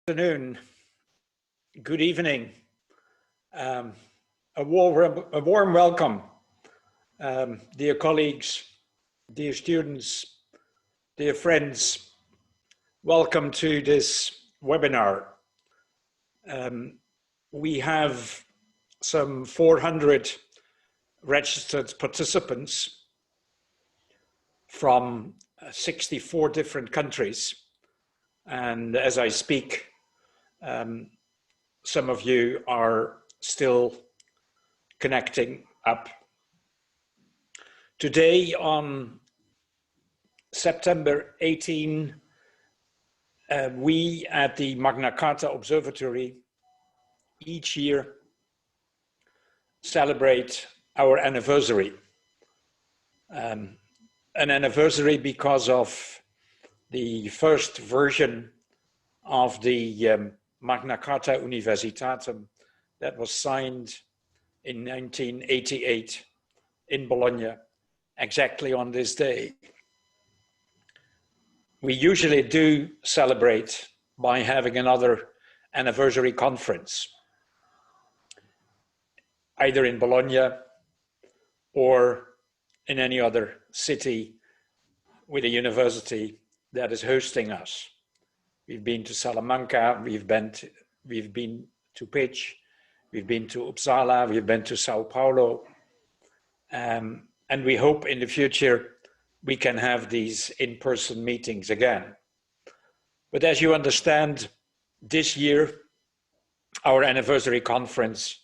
Afternoon, good evening, a warm welcome, dear colleagues, dear students, dear friends. Welcome to this webinar. We have some 400 registered participants from 64 different countries. And as I speak, some of you are still connecting up. Today on September 18, we at the Magna Carta Observatory each year celebrate our anniversary. An anniversary because of the first version of the Magna Carta Universitatem that was signed in 1988 in Bologna, exactly on this day. We usually do celebrate by having another anniversary conference, either in Bologna or in any other city with a university that is hosting us. We've been to Salamanca, we've been to Pitch, we've been to Uppsala, we've been to Sao Paulo, and we hope in the future we can have these in-person meetings again. But as you understand, this year our anniversary conference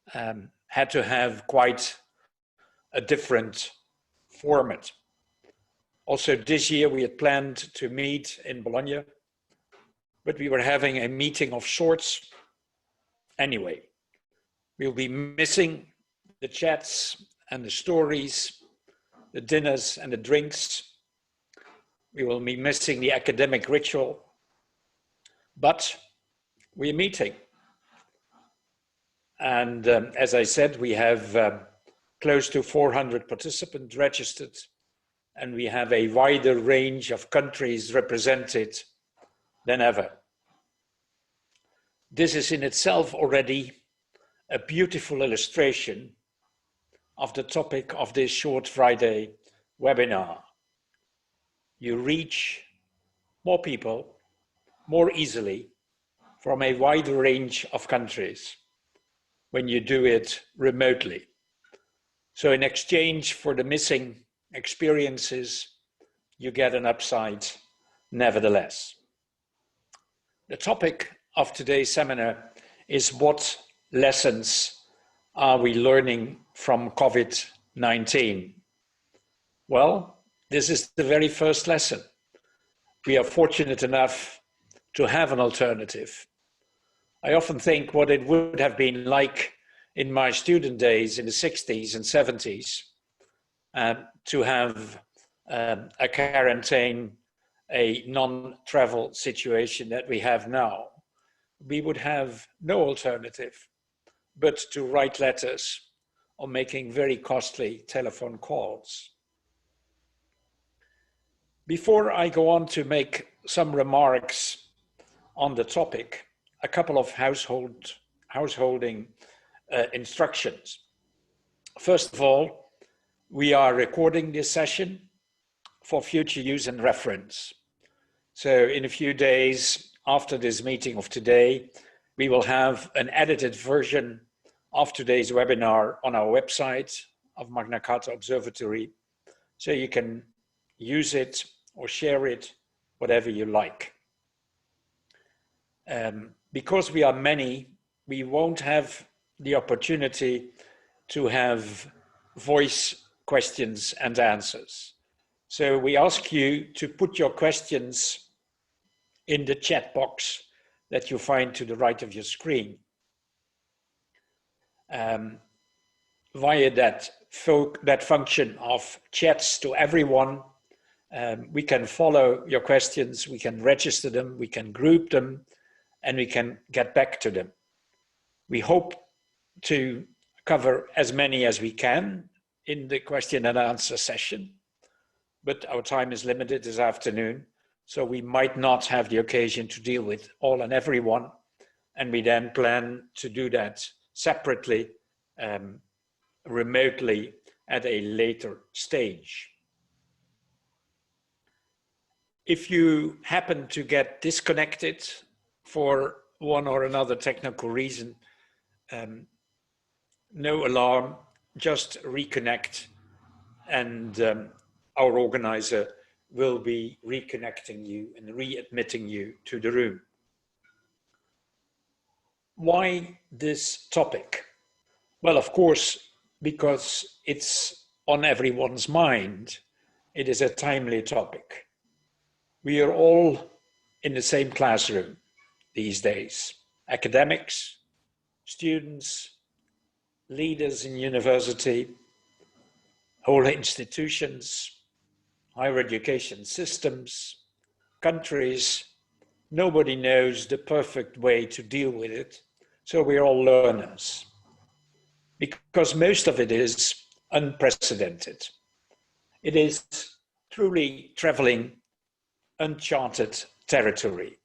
had to have quite a different format. Also this year we had planned to meet in Bologna, but we were having a meeting of sorts anyway. We'll be missing the chats and the stories, the dinners and the drinks. We will be missing the academic ritual, but we're meeting. And as I said, we have close to 400 participants registered, and we have a wider range of countries represented than ever. This is in itself already a beautiful illustration of the topic of this short Friday webinar. You reach more people more easily from a wide range of countries when you do it remotely. So in exchange for the missing experiences, you get an upside nevertheless. The topic of today's seminar is what lessons are we learning from COVID-19? Well, this is the very first lesson. We are fortunate enough to have an alternative. I often think what it would have been like in my student days in the 60s and 70s to have a quarantine, a non-travel situation that we have now. We would have no alternative but to write letters or making very costly telephone calls. Before I go on to make some remarks on the topic, a couple of householding instructions. First of all, we are recording this session for future use and reference. So in a few days after this meeting of today, we will have an edited version of today's webinar on our website of Magna Carta Observatory, so you can use it or share it, whatever you like. Because we are many, we won't have the opportunity to have voice questions and answers. So we ask you to put your questions in the chat box that you find to the right of your screen. Via that function of chats to everyone, we can follow your questions, we can register them, we can group them, and we can get back to them. We hope to cover as many as we can in the question and answer session, but our time is limited this afternoon. So we might not have the occasion to deal with all and everyone, and we then plan to do that separately, remotely at a later stage. If you happen to get disconnected for one or another technical reason, no alarm, just reconnect, and our organizer will be reconnecting you and readmitting you to the room. Why this topic? Well, of course, because it's on everyone's mind. It is a timely topic. We are all in the same classroom these days. Academics, students, leaders in university, whole institutions, higher education systems, countries. Nobody knows the perfect way to deal with it. So we're all learners, because most of it is unprecedented. It is truly traveling uncharted territory.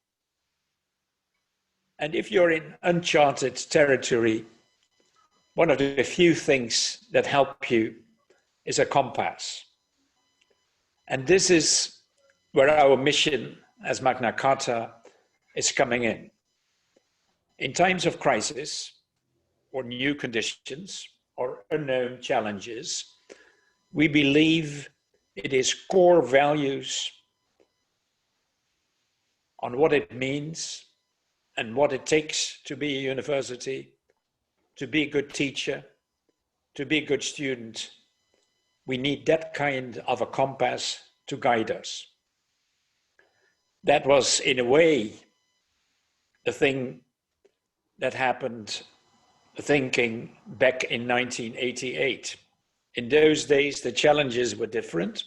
And if you're in uncharted territory, one of the few things that help you is a compass. And this is where our mission as Magna Carta is coming in. In times of crisis, or new conditions, or unknown challenges, we believe it is core values on what it means and what it takes to be a university, to be a good teacher, to be a good student. We need that kind of a compass to guide us. That was, in a way, the thing that happened, thinking back in 1988. In those days, the challenges were different.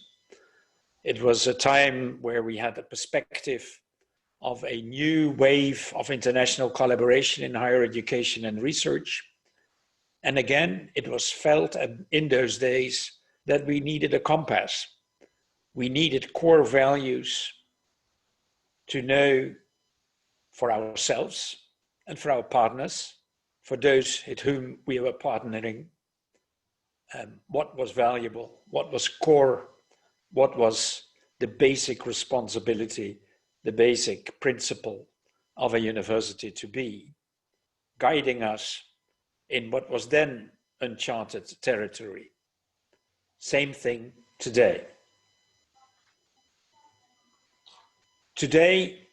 It was a time where we had a perspective of a new wave of international collaboration in higher education and research. And again, it was felt in those days that we needed a compass. We needed core values to know for ourselves and for our partners, for those with whom we were partnering, what was valuable, what was core, what was the basic responsibility, the basic principle of a university to be, guiding us in what was then uncharted territory. Same thing today. Today,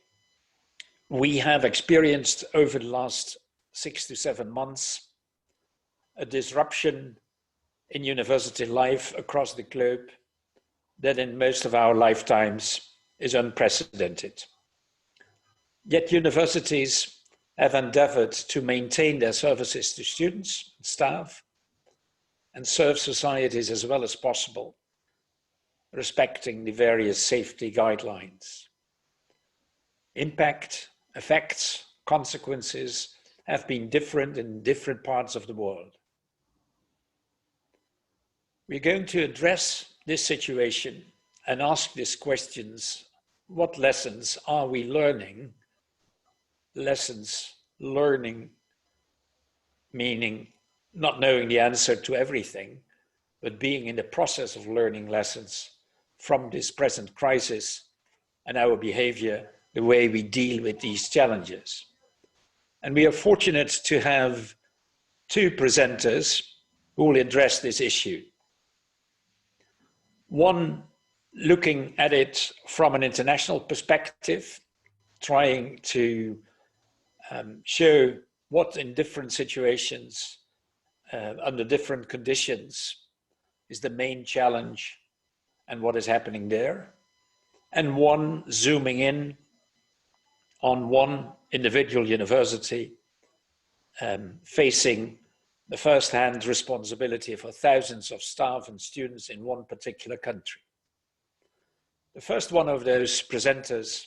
we have experienced over the last 6 to 7 months a disruption in university life across the globe that in most of our lifetimes is unprecedented. Yet universities have endeavored to maintain their services to students, staff, and serve societies as well as possible, respecting the various safety guidelines. Impact, effects, consequences have been different in different parts of the world. We're going to address this situation and ask these questions. What lessons are we learning? Lessons, learning, meaning not knowing the answer to everything, but being in the process of learning lessons from this present crisis and our behavior, the way we deal with these challenges. And we are fortunate to have 2 presenters who will address this issue. One looking at it from an international perspective, trying to show what in different situations, under different conditions, is the main challenge and what is happening there. And one zooming in on one individual university, facing the first-hand responsibility for thousands of staff and students in one particular country. The first one of those presenters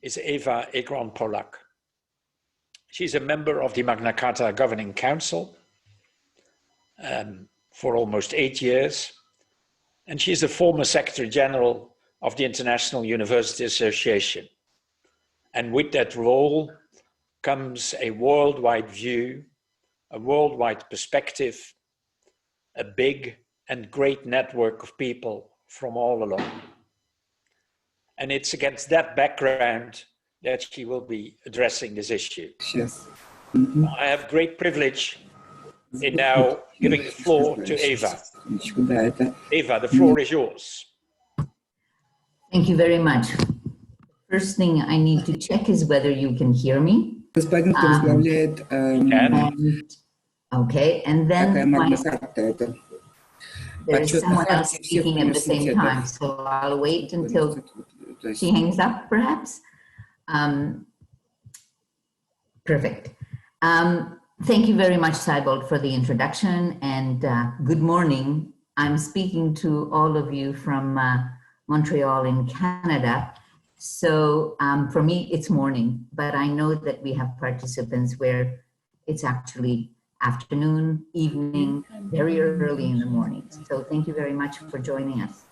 is Eva Egron-Polak. She's a member of the Magna Carta Governing Council for almost 8 years, and she's the former Secretary General of the International University Association. And with that role comes a worldwide view, a worldwide perspective, a big and great network of people from all along. And it's against that background that she will be addressing this issue. Yes. I have great privilege in now giving the floor to Eva. Eva, the floor is yours. Thank you very much. First thing I need to check is whether you can hear me. Okay, and then there is someone else speaking at the same time, so I'll wait until she hangs up, perhaps. Perfect. Thank you very much, Seibold, for the introduction, and good morning. I'm speaking to all of you from Montreal in Canada. So for me, it's morning, but I know that we have participants where it's actually afternoon, evening, very early in the morning. So thank you very much for joining us.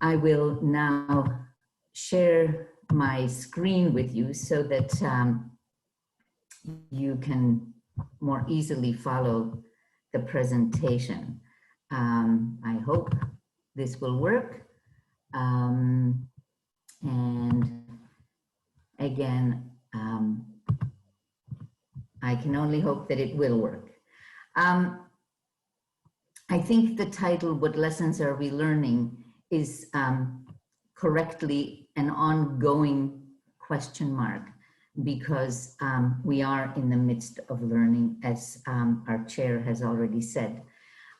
I will now share my screen with you so that you can more easily follow the presentation. I hope this will work. And again, I can only hope that it will work. I think the title, What Lessons Are We Learning, is correctly an ongoing question mark, because we are in the midst of learning, as our chair has already said.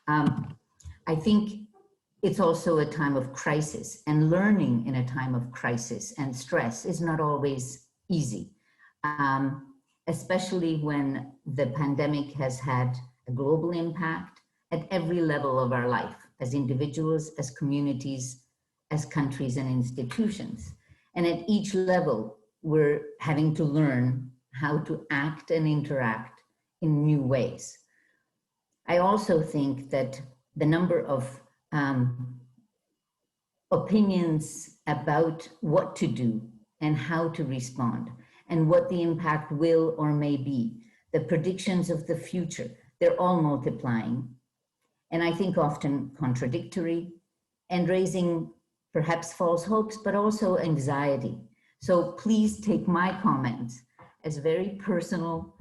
I think it's also a time of crisis, and learning in a time of crisis and stress is not always easy, especially when the pandemic has had a global impact at every level of our life, as individuals, as communities, as countries and institutions. And at each level, we're having to learn how to act and interact in new ways. I also think that the number of opinions about what to do and how to respond and what the impact will or may be, the predictions of the future, they're all multiplying. And I think often contradictory and raising perhaps false hopes, but also anxiety. So please take my comments as very personal,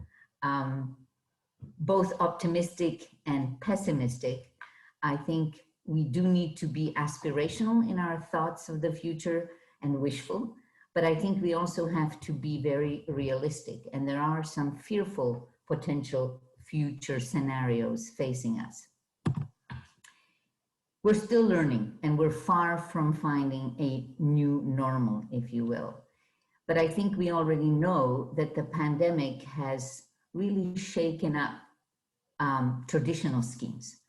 both optimistic and pessimistic. I think we do need to be aspirational in our thoughts of the future and wishful, but I think we also have to be very realistic. And there are some fearful potential future scenarios facing us. We're still learning, and we're far from finding a new normal, if you will. But I think we already know that the pandemic has really shaken up traditional schemes.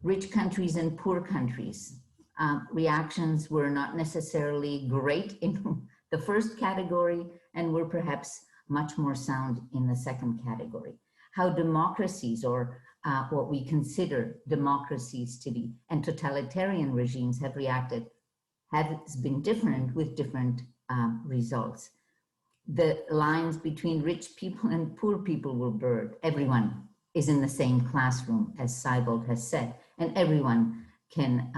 Rich countries and poor countries, reactions were not necessarily great in the first category, and were perhaps much more sound in the second category. How democracies, or what we consider democracies to be, and totalitarian regimes have reacted has been different, with different results. The lines between rich people and poor people were blurred. Everyone is in the same classroom, as Seibold has said, and everyone can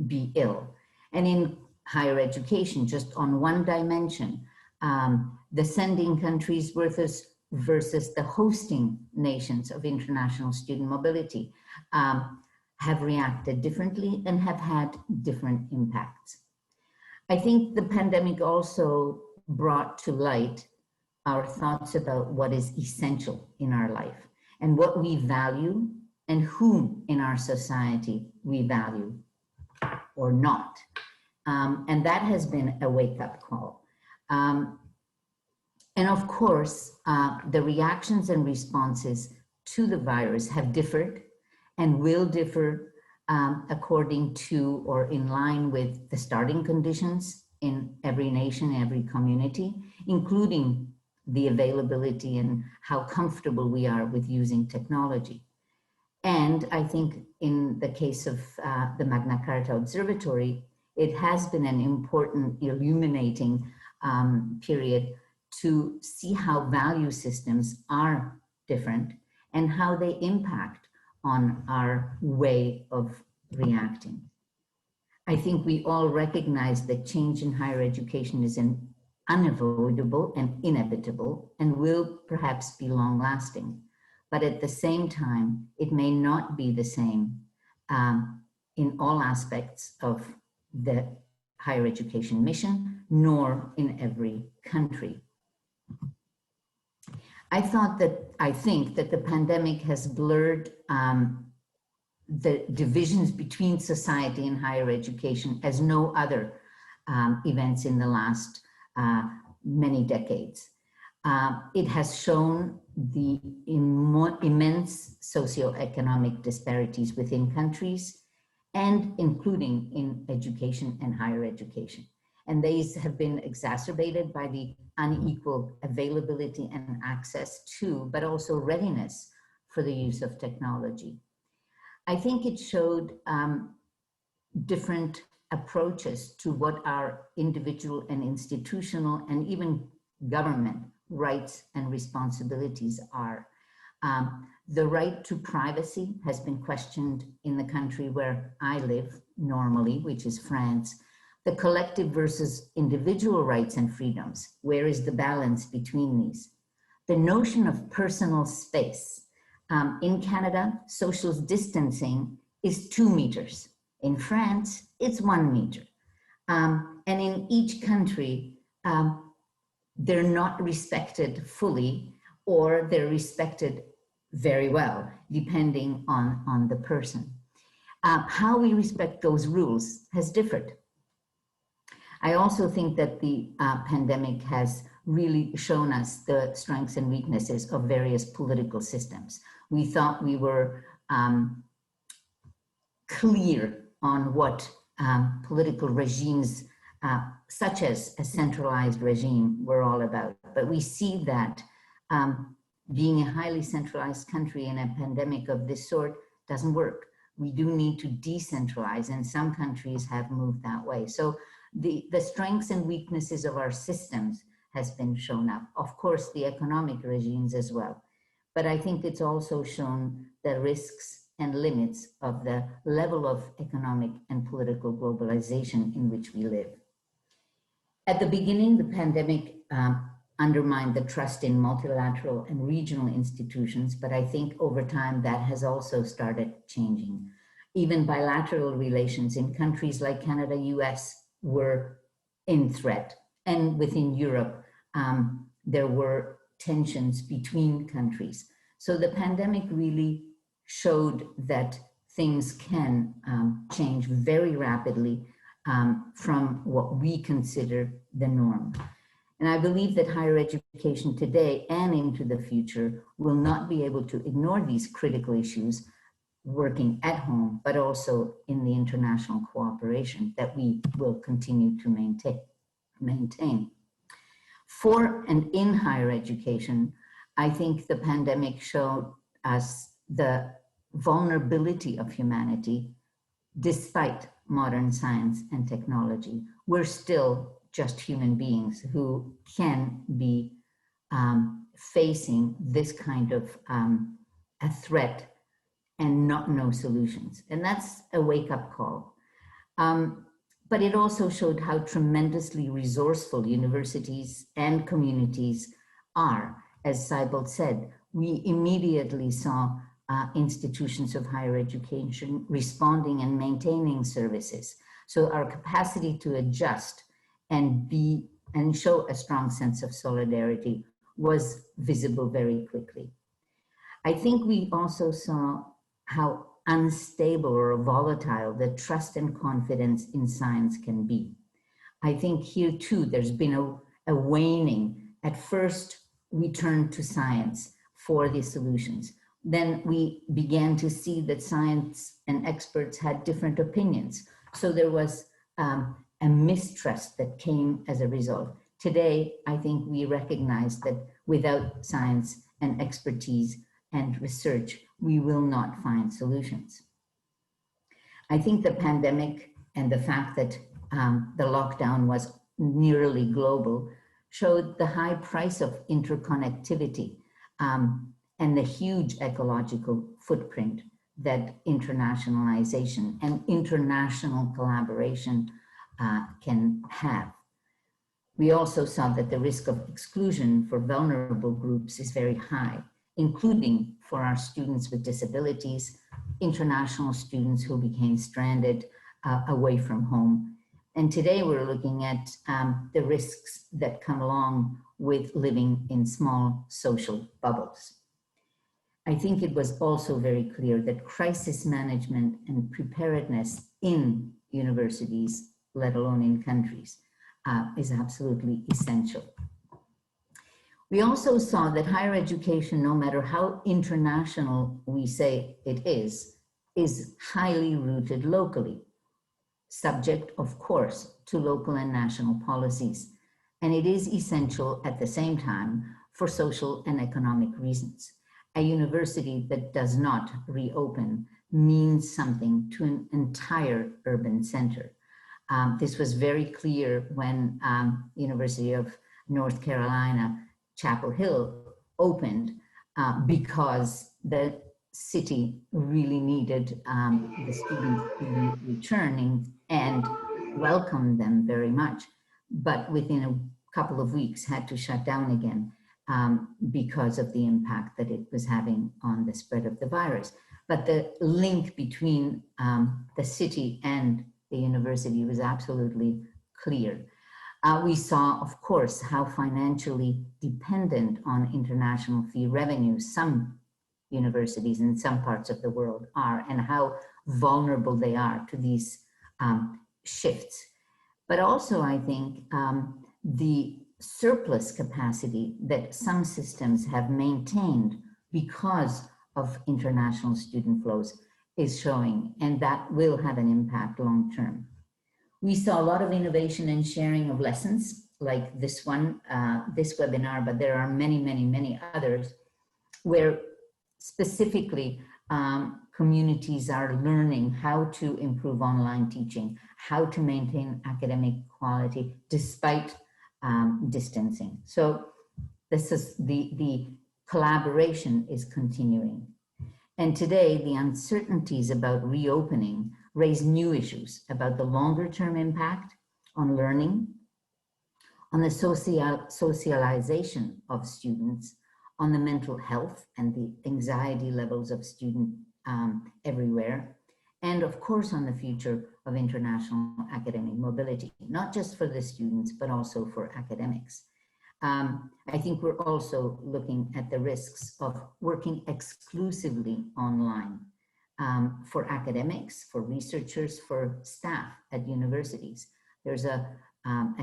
be ill. And in higher education, just on one dimension, the sending countries versus the hosting nations of international student mobility have reacted differently and have had different impacts. I think the pandemic also brought to light our thoughts about what is essential in our life and what we value and whom in our society we value or not. And that has been a wake-up call. And of course, the reactions and responses to the virus have differed and will differ according to or in line with the starting conditions in every nation, every community, including the availability and how comfortable we are with using technology. And I think in the case of the Magna Carta Observatory, it has been an important illuminating period to see how value systems are different and how they impact on our way of reacting. I think we all recognize that change in higher education is unavoidable and inevitable and will perhaps be long lasting. But at the same time, it may not be the same in all aspects of the higher education mission, nor in every country. I think that the pandemic has blurred the divisions between society and higher education as no other events in the last many decades. It has shown the immense socioeconomic disparities within countries and including in education and higher education. And these have been exacerbated by the unequal availability and access to, but also readiness for the use of technology. I think it showed different approaches to what our individual and institutional and even government rights and responsibilities are. The right to privacy has been questioned in the country where I live normally, which is France. The collective versus individual rights and freedoms. Where is the balance between these? The notion of personal space. In Canada, social distancing is 2 meters. In France, it's 1 meter. And in each country, they're not respected fully, or they're respected very well, depending on the person. How we respect those rules has differed. I also think that the pandemic has really shown us the strengths and weaknesses of various political systems. We thought we were clear on what political regimes, such as a centralized regime, were all about. But we see that being a highly centralized country in a pandemic of this sort doesn't work. We do need to decentralize, and some countries have moved that way. So the strengths and weaknesses of our systems has been shown up. Of course, the economic regimes as well. But I think it's also shown the risks and limits of the level of economic and political globalization in which we live. At the beginning, the pandemic undermined the trust in multilateral and regional institutions, but I think over time that has also started changing. Even bilateral relations in countries like Canada, US were in threat. And within Europe, there were tensions between countries. So the pandemic really showed that things can change very rapidly from what we consider the norm. And I believe that higher education today and into the future will not be able to ignore these critical issues working at home, but also in the international cooperation that we will continue to maintain. For and in higher education, I think the pandemic showed us the vulnerability of humanity despite modern science and technology. We're still just human beings who can be facing this kind of a threat and not know solutions. And that's a wake-up call. But it also showed how tremendously resourceful universities and communities are. As Seibold said, we immediately saw institutions of higher education responding and maintaining services. So our capacity to adjust and show a strong sense of solidarity was visible very quickly. I think we also saw how unstable or volatile the trust and confidence in science can be. I think here too, there's been a waning. At first, we turned to science for the solutions. Then we began to see that science and experts had different opinions. So there was a mistrust that came as a result. Today, I think we recognize that without science and expertise and research, we will not find solutions. I think the pandemic and the fact that the lockdown was nearly global showed the high price of interconnectivity and the huge ecological footprint that internationalization and international collaboration can have. We also saw that the risk of exclusion for vulnerable groups is very high, including for our students with disabilities, international students who became stranded away from home. And today we're looking at the risks that come along with living in small social bubbles. I think it was also very clear that crisis management and preparedness in universities, let alone in countries, is absolutely essential. We also saw that higher education, no matter how international we say it is highly rooted locally, subject, of course, to local and national policies. And it is essential at the same time for social and economic reasons. A university that does not reopen means something to an entire urban center. This was very clear when University of North Carolina, Chapel Hill opened because the city really needed the students to be returning and welcomed them very much. But within a couple of weeks had to shut down again because of the impact that it was having on the spread of the virus. But the link between the city and the university was absolutely clear. We saw, of course, how financially dependent on international fee revenues some universities in some parts of the world are, and how vulnerable they are to these shifts. But also, I think, the surplus capacity that some systems have maintained because of international student flows is showing, and that will have an impact long term. We saw a lot of innovation and sharing of lessons like this one, this webinar, but there are many, many, many others where specifically communities are learning how to improve online teaching, how to maintain academic quality despite distancing. So this is the collaboration is continuing. And today, the uncertainties about reopening raise new issues about the longer term impact on learning, on the socialization of students, on the mental health and the anxiety levels of students everywhere, and of course on the future of international academic mobility, not just for the students, but also for academics. I think we're also looking at the risks of working exclusively online for academics, for researchers, for staff at universities. There's a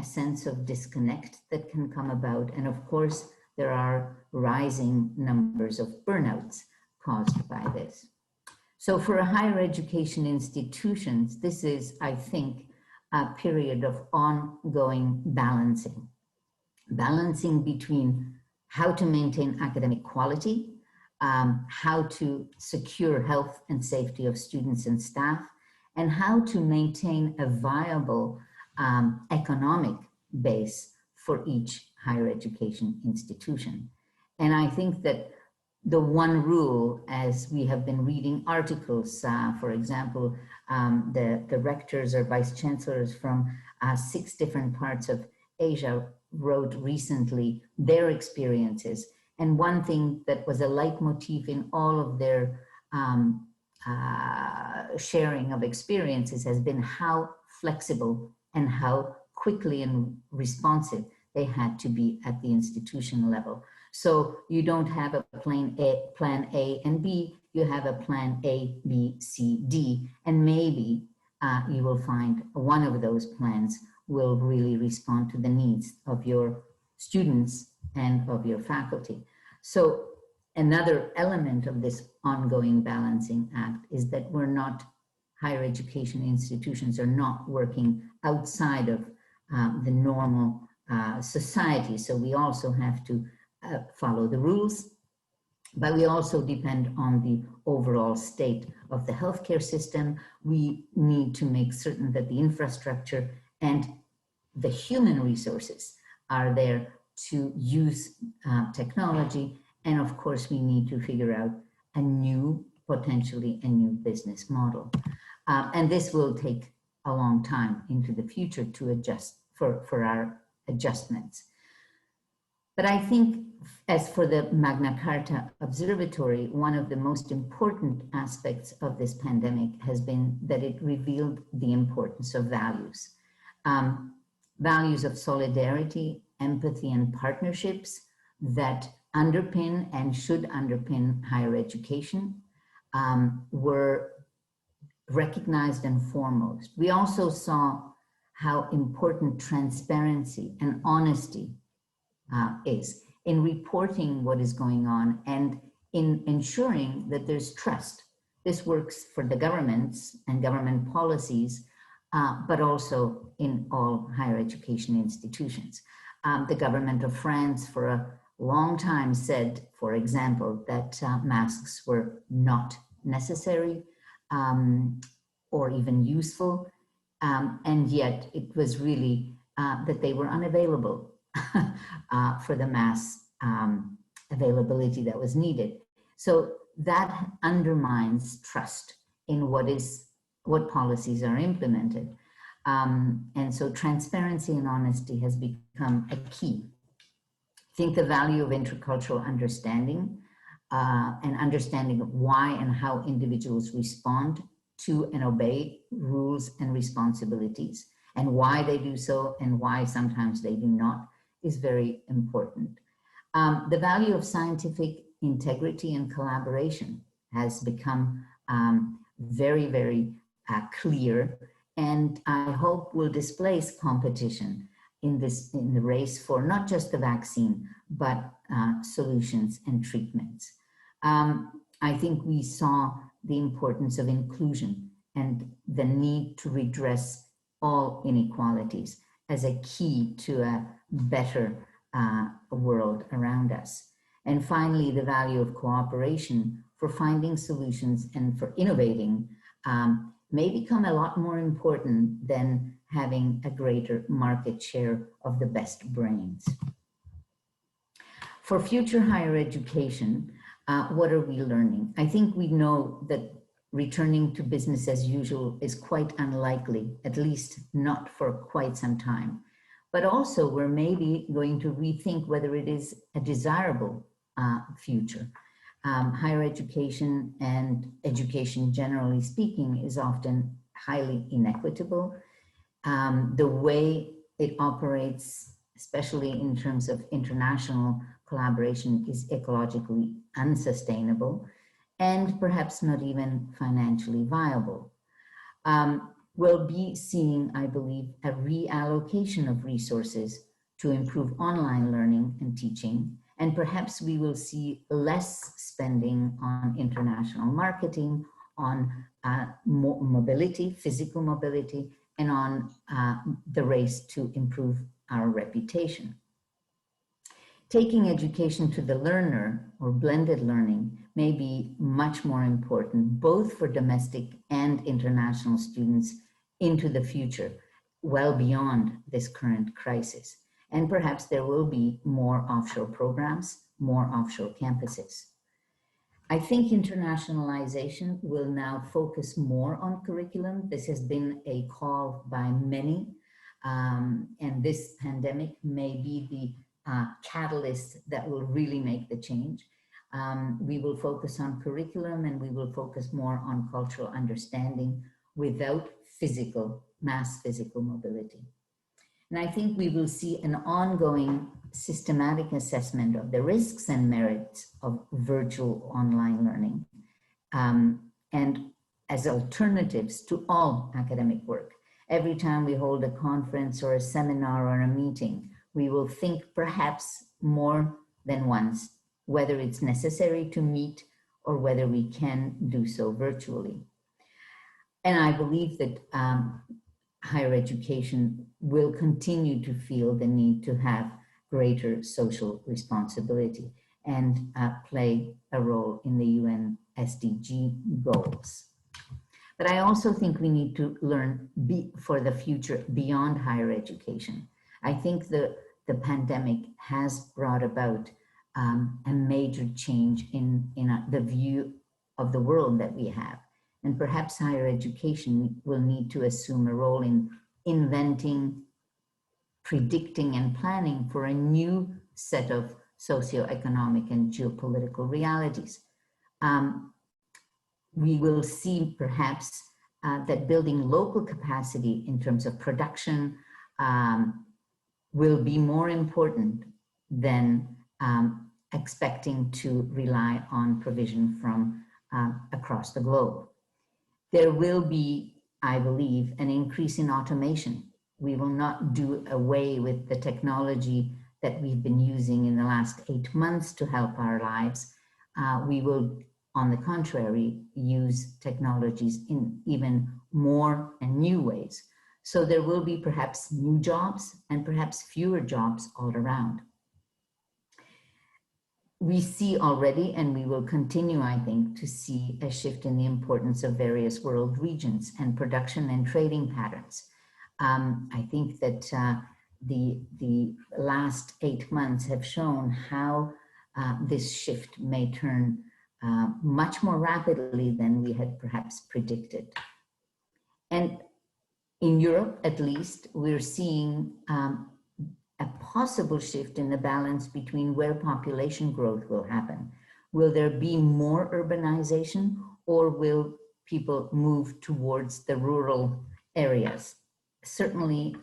sense of disconnect that can come about. And of course, there are rising numbers of burnouts caused by this. So for higher education institutions, this is, I think, a period of ongoing balancing between how to maintain academic quality, how to secure health and safety of students and staff, and how to maintain a viable economic base for each higher education institution. And I think that the one rule, as we have been reading articles, for example, the rectors or vice chancellors from 6 different parts of Asia wrote recently their experiences. And one thing that was a leitmotif in all of their sharing of experiences has been how flexible and how quickly and responsive they had to be at the institution level. So you don't have a plan A and B, you have a plan A, B, C, D, and maybe you will find one of those plans will really respond to the needs of your students and of your faculty. So another element of this ongoing balancing act is that higher education institutions are not working outside of the normal society. So we also have to follow the rules, But we also depend on the overall state of the healthcare system. We need to make certain that the infrastructure and the human resources are there to use technology. And of course, we need to figure out potentially a new business model. And this will take a long time into the future to adjust for our adjustments. But I think as for the Magna Carta Observatory, one of the most important aspects of this pandemic has been that it revealed the importance of values. Values of solidarity, empathy, and partnerships that underpin and should underpin higher education were recognized and foremost. We also saw how important transparency and honesty is in reporting what is going on and in ensuring that there's trust. This works for the governments and government policies, but also in all higher education institutions. The government of France for a long time said, for example, that masks were not necessary or even useful, and yet it was really that they were unavailable for the mass availability that was needed. So that undermines trust in what policies are implemented. And so transparency and honesty has become a key. I think the value of intercultural understanding and understanding of why and how individuals respond to and obey rules and responsibilities, and why they do so and why sometimes they do not, is very important. The value of scientific integrity and collaboration has become very, very clear, and I hope will displace competition in the race for not just the vaccine, but solutions and treatments. I think we saw the importance of inclusion and the need to redress all inequalities as a key to a better world around us. And finally, the value of cooperation for finding solutions and for innovating may become a lot more important than having a greater market share of the best brains. For future higher education, what are we learning? I think we know that returning to business as usual is quite unlikely, at least not for quite some time. But also we're maybe going to rethink whether it is a desirable future. Higher education and education, generally speaking, is often highly inequitable. The way it operates, especially in terms of international collaboration, is ecologically unsustainable and perhaps not even financially viable. We'll be seeing, I believe, a reallocation of resources to improve online learning and teaching, and perhaps we will see less spending on international marketing, on mobility, physical mobility, and on the race to improve our reputation. Taking education to the learner, or blended learning, may be much more important, both for domestic and international students into the future, well beyond this current crisis. And perhaps there will be more offshore programs, more offshore campuses. I think internationalization will now focus more on curriculum. This has been a call by many, and this pandemic may be the catalyst that will really make the change. We will focus on curriculum, and we will focus more on cultural understanding without mass physical mobility. And I think we will see an ongoing systematic assessment of the risks and merits of virtual online learning and as alternatives to all academic work. Every time we hold a conference or a seminar or a meeting, we will think perhaps more than once whether it's necessary to meet or whether we can do so virtually. And I believe that higher education will continue to feel the need to have greater social responsibility. and play a role in the UN SDG goals. But I also think we need to learn for the future beyond higher education. I think the pandemic has brought about a major change in the view of the world that we have. And perhaps higher education will need to assume a role in inventing, predicting, and planning for a new set of socioeconomic and geopolitical realities. We will see perhaps that building local capacity in terms of production will be more important than expecting to rely on provision from across the globe. There will be, I believe, an increase in automation. We will not do away with the technology that we've been using in the last 8 months to help our lives. We will, on the contrary, use technologies in even more and new ways. So there will be perhaps new jobs and perhaps fewer jobs all around. We see already, and we will continue, I think, to see a shift in the importance of various world regions and production and trading patterns. I think that the last 8 months have shown how this shift may turn much more rapidly than we had perhaps predicted. And in Europe, at least, we're seeing a possible shift in the balance between where population growth will happen. Will there be more urbanization, or will people move towards the rural areas? Certainly,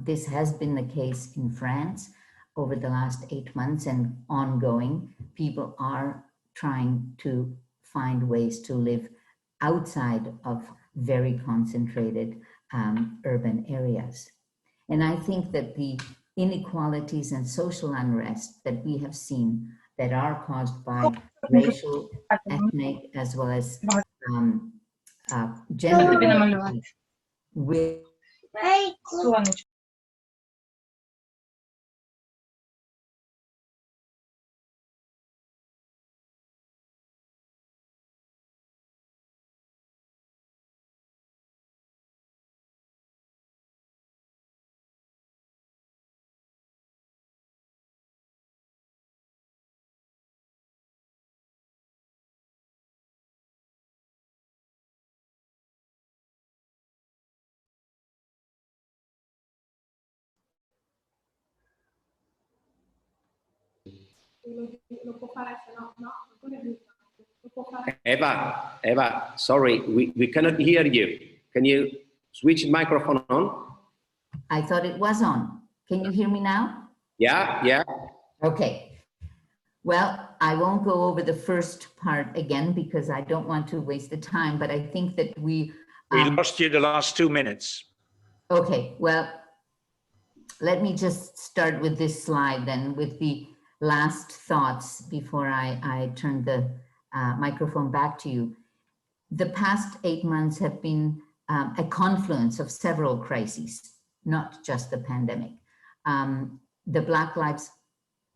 this has been the case in France over the last 8 months and ongoing. People are trying to find ways to live outside of very concentrated urban areas. And I think that the inequalities and social unrest that we have seen that are caused by racial, ethnic, as well as gender will Eva, sorry, we cannot hear you. Can you switch the microphone on? I thought it was on. Can you hear me now? Yeah. Okay. Well, I won't go over the first part again because I don't want to waste the time, but I think that we lost you the last 2 minutes. Okay, well, let me just start with this slide then, with the last thoughts before I turn the microphone back to you. The past 8 months have been a confluence of several crises, not just the pandemic. The Black Lives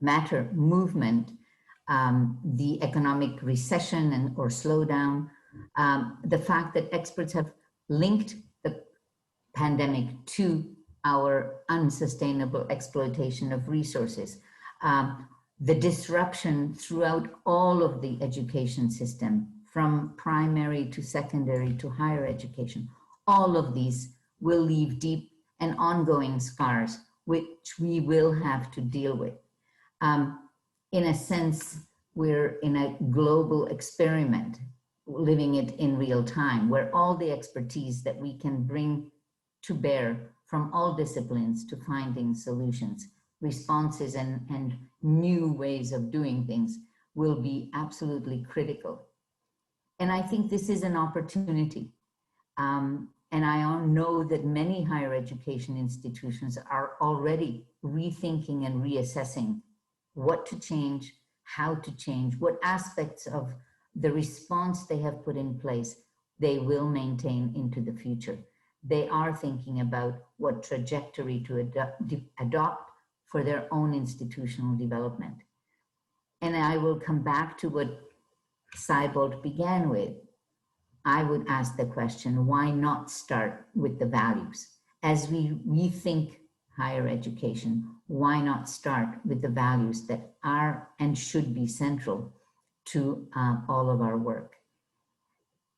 Matter movement, the economic recession or slowdown, the fact that experts have linked the pandemic to our unsustainable exploitation of resources, the disruption throughout all of the education system, from primary to secondary to higher education. All of these will leave deep and ongoing scars, which we will have to deal with. In a sense, we're in a global experiment, living it in real time, where all the expertise that we can bring to bear from all disciplines to finding solutions, responses, and new ways of doing things will be absolutely critical. And I think this is an opportunity. And I know that many higher education institutions are already rethinking and reassessing what to change, how to change, what aspects of the response they have put in place they will maintain into the future. They are thinking about what trajectory to adopt for their own institutional development. And I will come back to what Seibold began with. I would ask the question, why not start with the values? As we rethink higher education, why not start with the values that are and should be central to all of our work?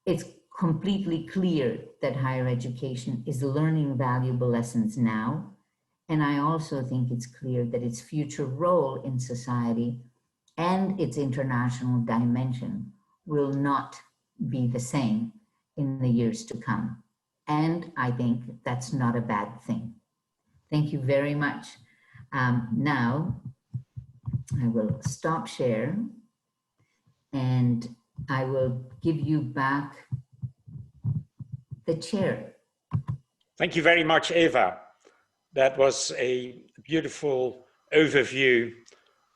It's completely clear that higher education is learning valuable lessons now. And I also think it's clear that its future role in society and its international dimension will not be the same in the years to come. And I think that's not a bad thing. Thank you very much. Now, I will stop share and I will give you back the chair. Thank you very much, Eva. That was a beautiful overview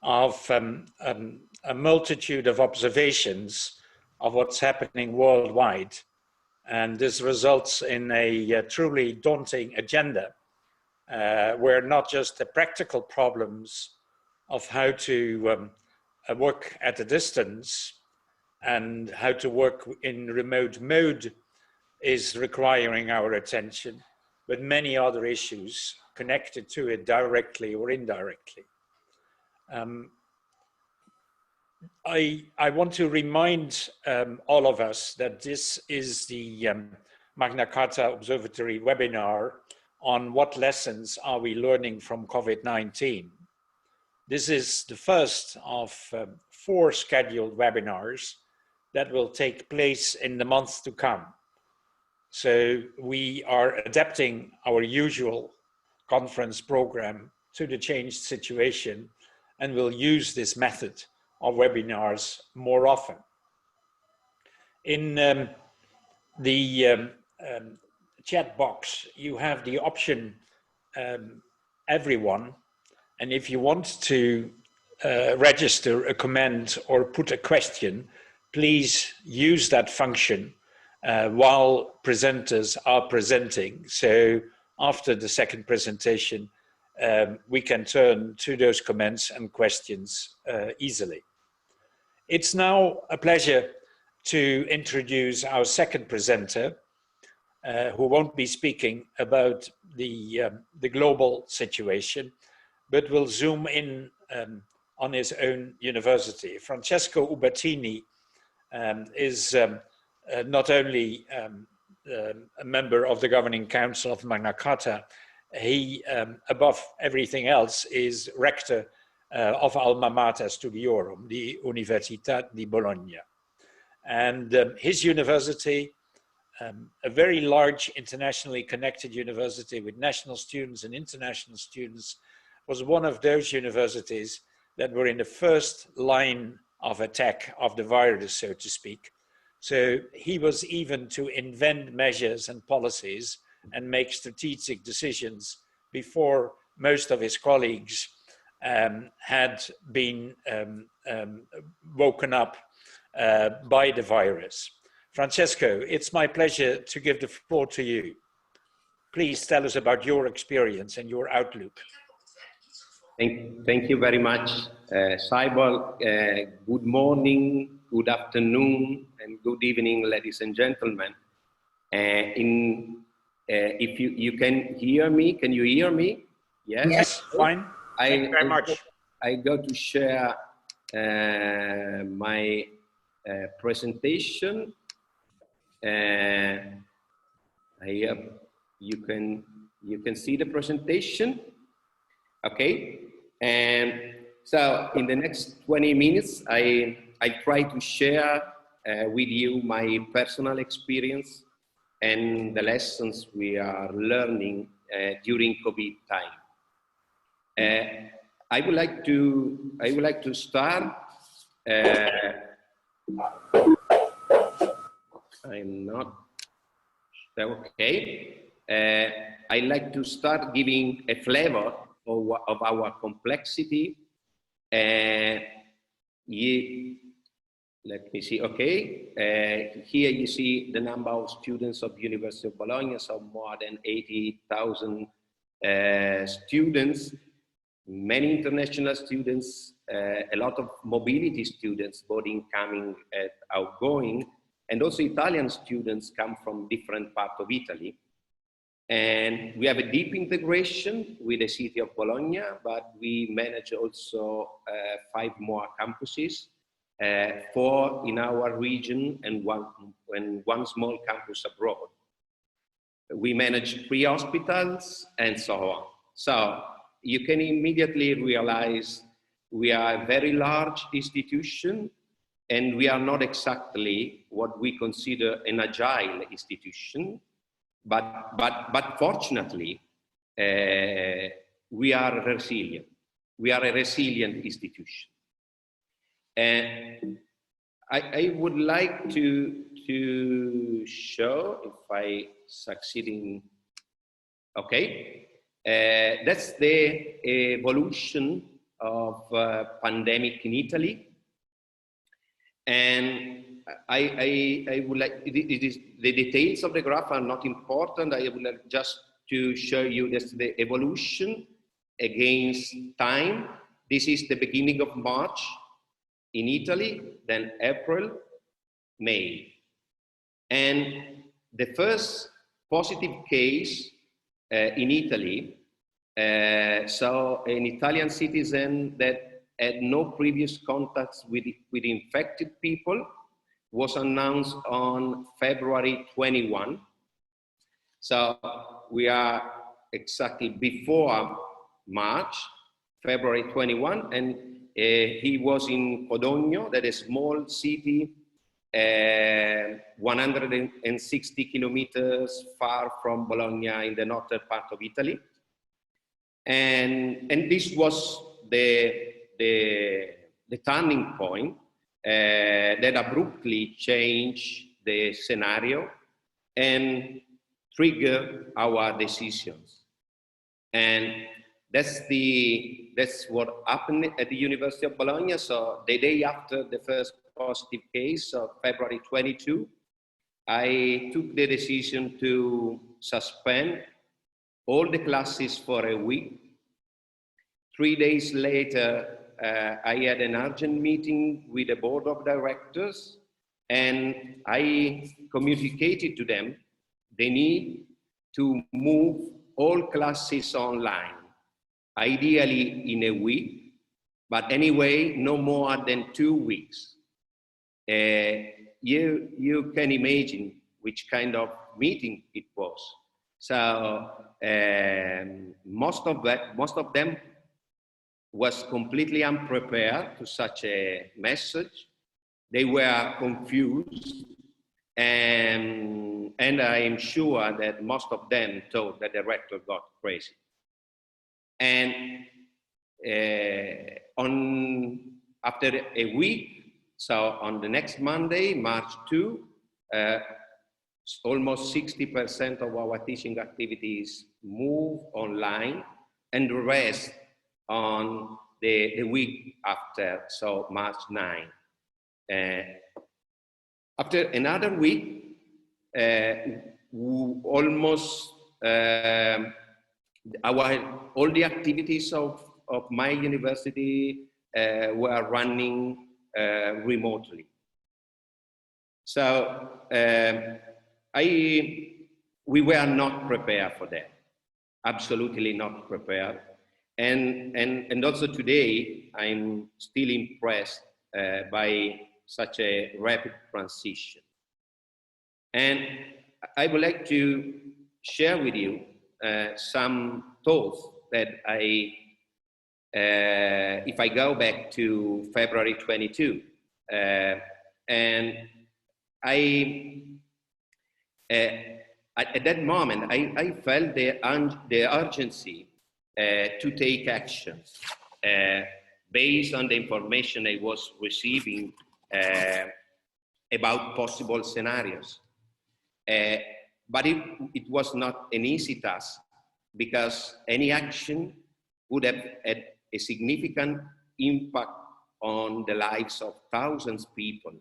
of a multitude of observations of what's happening worldwide. And this results in a truly daunting agenda, where not just the practical problems of how to work at a distance and how to work in remote mode is requiring our attention, but many other issues connected to it directly or indirectly. I want to remind all of us that this is the Magna Carta Observatory webinar on what lessons are we learning from COVID-19. This is the first of 4 scheduled webinars that will take place in the months to come. So we are adapting our usual conference program to the changed situation, and will use this method of webinars more often. In the chat box, you have the option, everyone, and if you want to register a comment or put a question, please use that function while presenters are presenting. So after the second presentation, we can turn to those comments and questions easily. It's now a pleasure to introduce our second presenter, who won't be speaking about the global situation, but will zoom in on his own university. Francesco Ubertini is not only a member of the Governing Council of Magna Carta, he, above everything else, is rector of Alma Mater Studiorum, the Università di Bologna. And his university, a very large internationally connected university with national students and international students, was one of those universities that were in the first line of attack of the virus, so to speak. So he was even to invent measures and policies and make strategic decisions before most of his colleagues had been woken up by the virus. Francesco, it's my pleasure to give the floor to you. Please tell us about your experience and your outlook. Thank you very much, Seibold. Good morning, good afternoon, and good evening, ladies and gentlemen. If you can hear me, can you hear me? Yes. Yes, fine. Thank you very much. I go to share my presentation. I hope you can see the presentation. Okay, and so in the next 20 minutes, I try to share with you my personal experience and the lessons we are learning during COVID time. I would like to start. I'm not okay. I like to start giving a flavor of our complexity. Let me see, okay. Here you see the number of students of University of Bologna, so more than 80,000 students. many international students, a lot of mobility students, both incoming and outgoing, and also Italian students come from different parts of Italy. And we have a deep integration with the city of Bologna, but we manage also 5 more campuses, 4 in our region and one small campus abroad. We manage 3 hospitals and so on. So you can immediately realize we are a very large institution, and we are not exactly what we consider an agile institution, but fortunately, we are resilient. We are a resilient institution. And I would like to show, if I succeed in, okay, that's the evolution of pandemic in Italy. And I would like, it is, the details of the graph are not important. I would like just to show you this, the evolution against time. This is the beginning of March in Italy, then April, May. And the first positive case in Italy, so an Italian citizen that had no previous contacts with infected people, was announced on February 21. So we are exactly before March, February 21, and he was in Codogno, that is a small city, 160 kilometers far from Bologna in the northern part of Italy. And this was the turning point that abruptly changed the scenario and triggered our decisions. And that's what happened at the University of Bologna. So the day after the first positive case, so February 22, I took the decision to suspend all the classes for a week. 3 days later, I had an urgent meeting with the board of directors, and I communicated to them the need to move all classes online, ideally in a week, but anyway, no more than 2 weeks. You can imagine which kind of meeting it was. So most of them was completely unprepared to such a message. They were confused, and I am sure that most of them thought that the rector got crazy. And after a week, so on the next Monday, March 2, almost 60% of our teaching activities move online, and the rest on the week after, so March 9. After another week, almost all the activities of my university were running remotely. So we were not prepared for that, absolutely not prepared. And also today, I'm still impressed by such a rapid transition. And I would like to share with you some thoughts that if I go back to February 22, and at that moment, I felt the urgency to take actions based on the information I was receiving about possible scenarios. But it was not an easy task, because any action would have had a significant impact on the lives of thousands of people.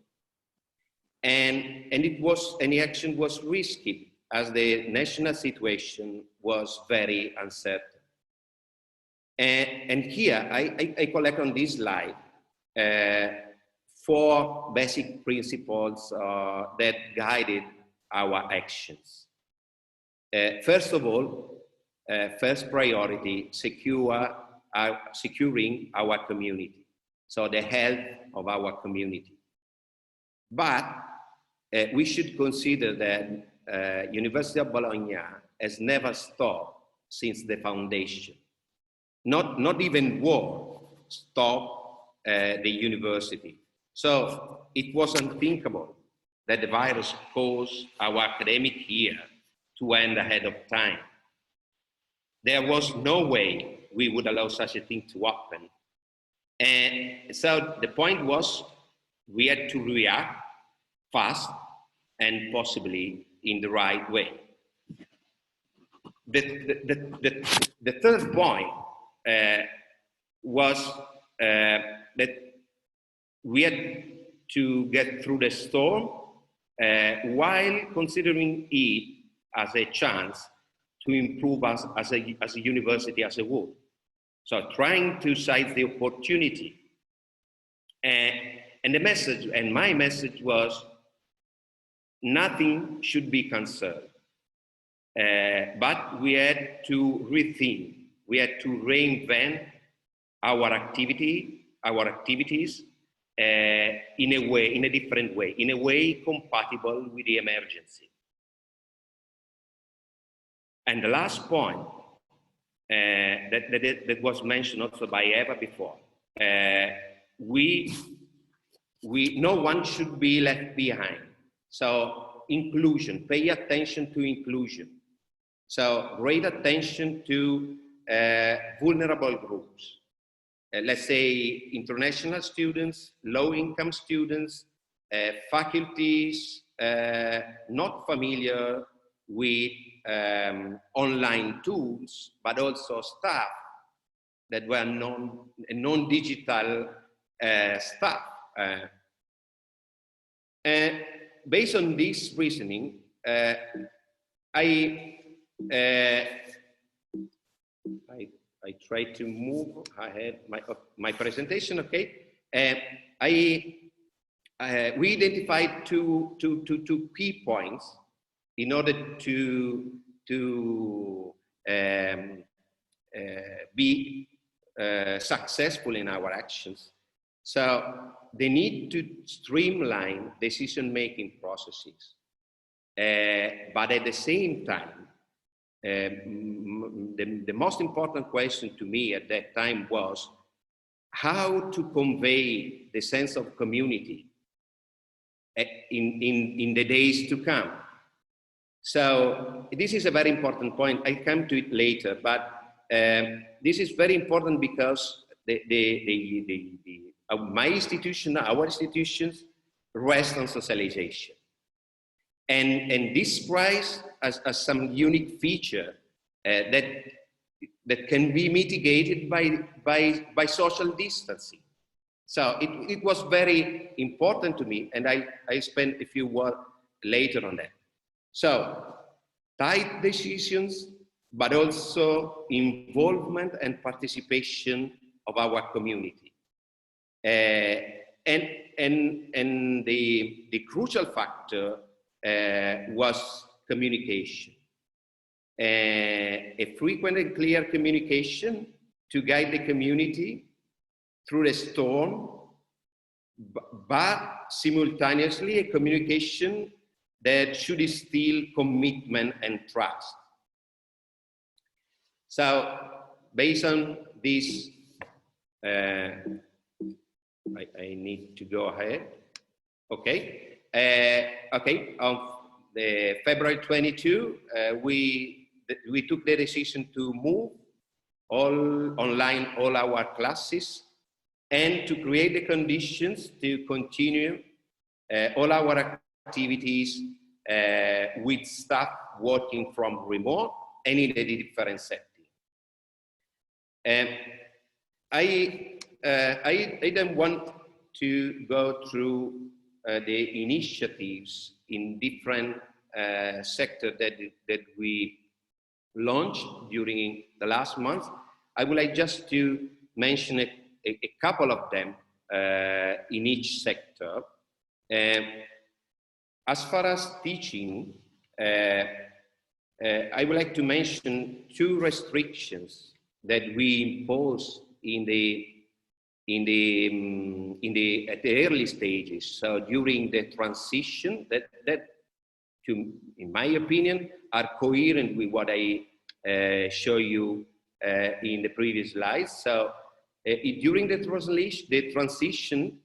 And any action was risky, as the national situation was very uncertain. And here I collect on this slide 4 basic principles that guided our actions. First of all, first priority, securing our community, so the health of our community. But we should consider that University of Bologna has never stopped since the foundation. Not even war stopped the university. So it was unthinkable that the virus caused our academic year to end ahead of time. There was no way we would allow such a thing to happen. And so the point was we had to react fast and possibly in the right way. The third point was that we had to get through the storm while considering it as a chance to improve us as a university as a whole. So trying to seize the opportunity. And the message, and my message was, nothing should be canceled. But we had to rethink, we had to reinvent our activities in a different way, in a way compatible with the emergency. And the last point that was mentioned also by Eva before, no one should be left behind. So inclusion, pay attention to inclusion. So great attention to vulnerable groups. Let's say international students, low-income students, faculties not familiar with online tools, but also staff that were non-digital staff. And based on this reasoning, I try to move ahead my presentation. Okay, we identified two key points in order to be successful in our actions. So they need to streamline decision-making processes, but at the same time, the most important question to me at that time was how to convey the sense of community in the days to come. So this is a very important point. I'll come to it later, but this is very important because my institution, our institutions, rest on socialization. And this prize as some unique feature that can be mitigated by social distancing. So it was very important to me, and I spent a few words later on that. So tight decisions, but also involvement and participation of our community. And the crucial factor was communication. A frequent and clear communication to guide the community through the storm, but simultaneously a communication that should instill commitment and trust. So based on this, I need to go ahead. Okay. Okay. On the February 22, we took the decision to move online all our classes and to create the conditions to continue all our activities with staff working from remote and in a different setting. I then want to go through the initiatives in different sectors that we launched during the last month. I would like just to mention a couple of them in each sector. As far as teaching, I would like to mention two restrictions that we impose at the early stages. So during the transition, that in my opinion, are coherent with what I show you in the previous slides. So during the transition,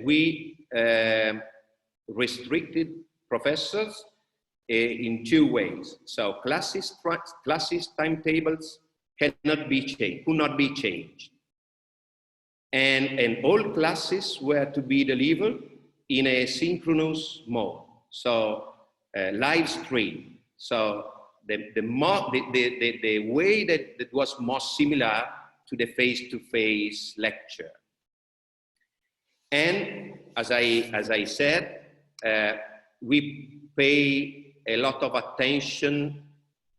we restricted professors in two ways. So classes timetables could not be changed. And all classes were to be delivered in a synchronous mode. So live stream. So the way that was most similar to the face-to-face lecture. And as I said, we pay a lot of attention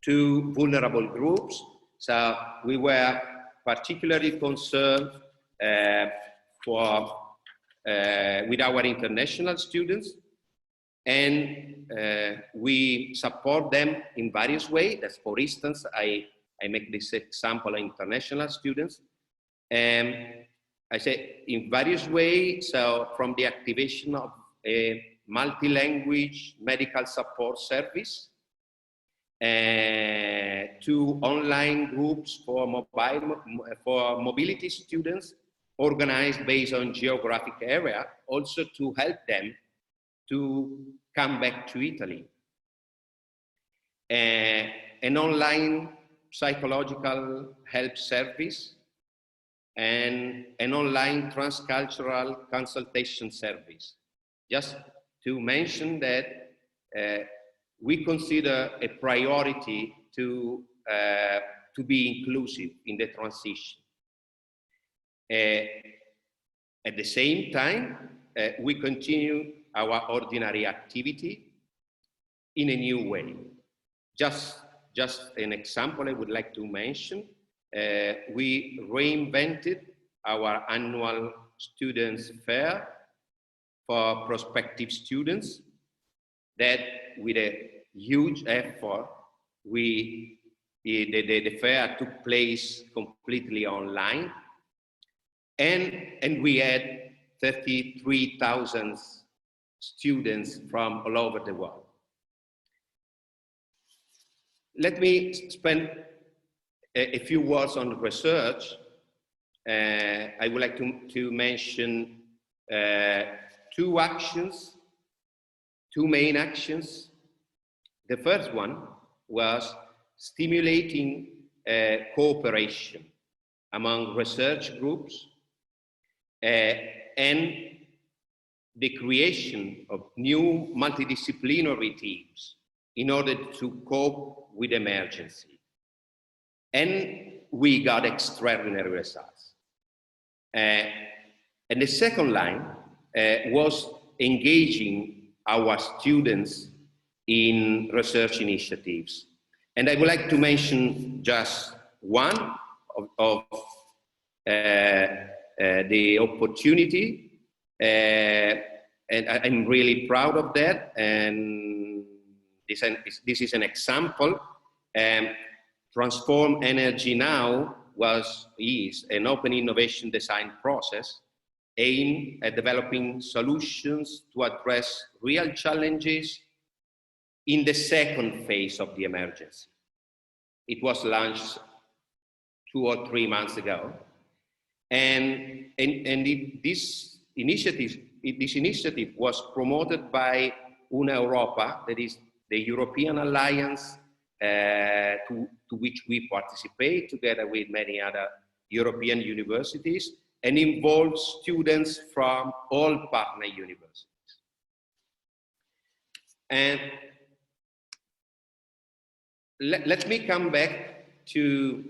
to vulnerable groups. So we were particularly concerned with our international students, and we support them in various ways. That's, for instance, I make this example of international students. I say in various ways, so from the activation of a multi-language medical support service, to online groups for mobility students organized based on geographic area, also to help them to come back to Italy. An online psychological help service, and an online transcultural consultation service. Just to mention that we consider a priority to be inclusive in the transition. At the same time, we continue our ordinary activity in a new way. Just an example I would like to mention. We reinvented our annual students fair for prospective students, that with a huge effort, the fair took place completely online, and we had 33,000 students from all over the world. Let me spend a few words on research. I would like to mention two main actions. The first one was stimulating cooperation among research groups and the creation of new multidisciplinary teams in order to cope with emergency. And we got extraordinary results. And the second line was engaging our students in research initiatives. And I would like to mention just one of the opportunity, and I'm really proud of that. And this is an example. Transform Energy Now is an open innovation design process aimed at developing solutions to address real challenges in the second phase of the emergency. It was launched 2 or 3 months ago. And this initiative was promoted by Una Europa, that is the European Alliance to which we participate together with many other European universities, and involves students from all partner universities. And let me come back to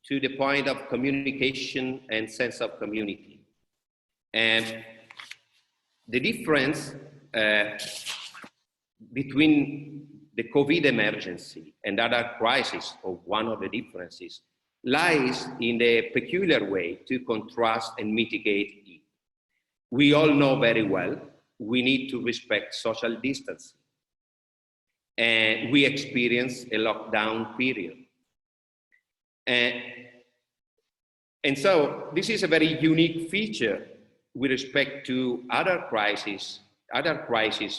the point of communication and sense of community. And the difference between the COVID emergency and other crises, or one of the differences, lies in the peculiar way to contrast and mitigate it. We all know very well we need to respect social distancing. And we experience a lockdown period. And so this is a very unique feature with respect to other crises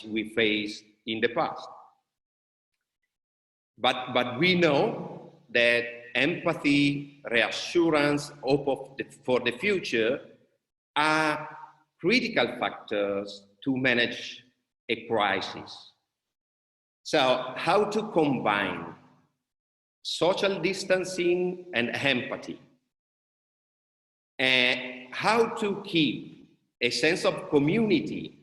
we faced in the past. But we know that empathy, reassurance, hope for the future are critical factors to manage a crisis. So how to combine social distancing and empathy, and how to keep a sense of community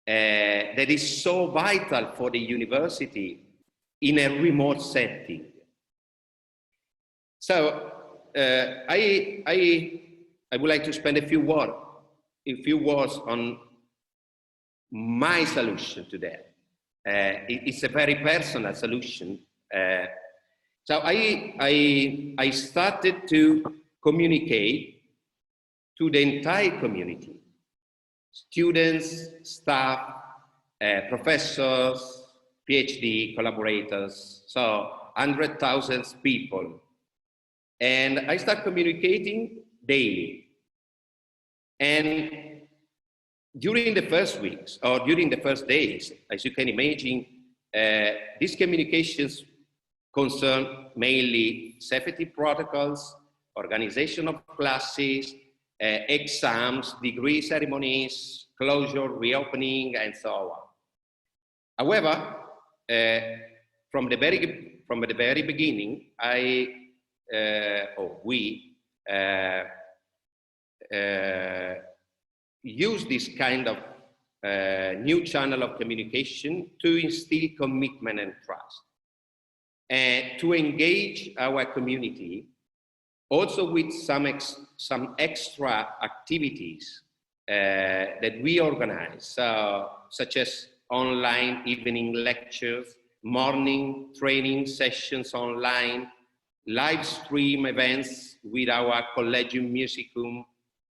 that is so vital for the university in a remote setting. So I would like to spend a few words on my solution to that. It's a very personal solution. So I started to communicate to the entire community, students, staff, professors, PhD collaborators, so 100,000 people. And I start communicating daily. And during the first weeks or during the first days, as you can imagine, these communications concern mainly safety protocols, organization of classes, exams, degree ceremonies, closure, reopening, and so on. However, from the very beginning, we use this kind of new channel of communication to instill commitment and trust, and to engage our community also with some extra activities that we organize, such as online evening lectures, morning training sessions online, live stream events with our Collegium Musicum,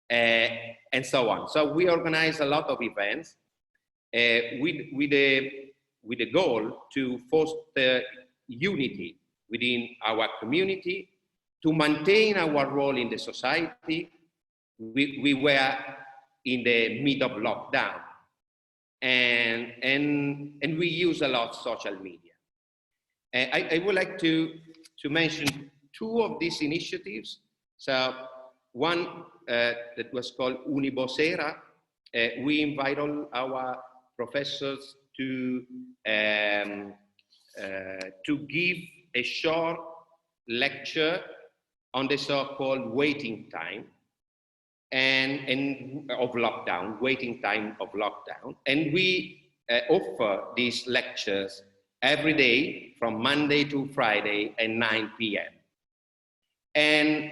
and so on. So we organize a lot of events with the goal to foster unity within our community, to maintain our role in the society. We were in the mid of lockdown, and we use a lot social media. I would like to mention two of these initiatives. So one that was called Unibosera. We invite all our professors to give a short lecture on the so-called waiting time and of lockdown, waiting time of lockdown. And we offer these lectures every day from Monday to Friday at 9 p.m. And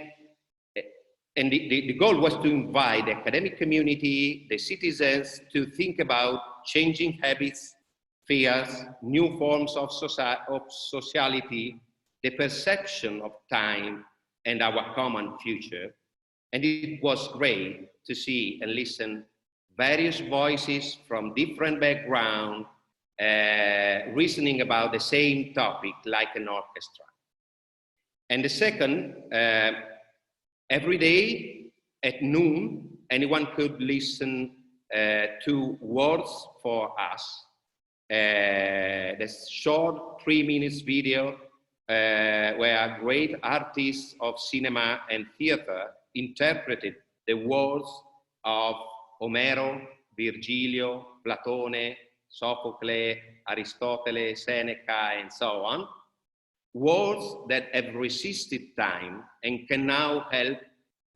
the goal was to invite the academic community, the citizens, to think about changing habits, fears, new forms of sociality, the perception of time, and our common future. And it was great to see and listen various voices from different backgrounds, reasoning about the same topic like an orchestra. And the second, every day at noon, anyone could listen to Words for Us, this short 3 minutes video where great artists of cinema and theater interpreted the words of Omero, Virgilio, Platone, Sophocles, Aristotle, Seneca, and so on. Words that have resisted time and can now help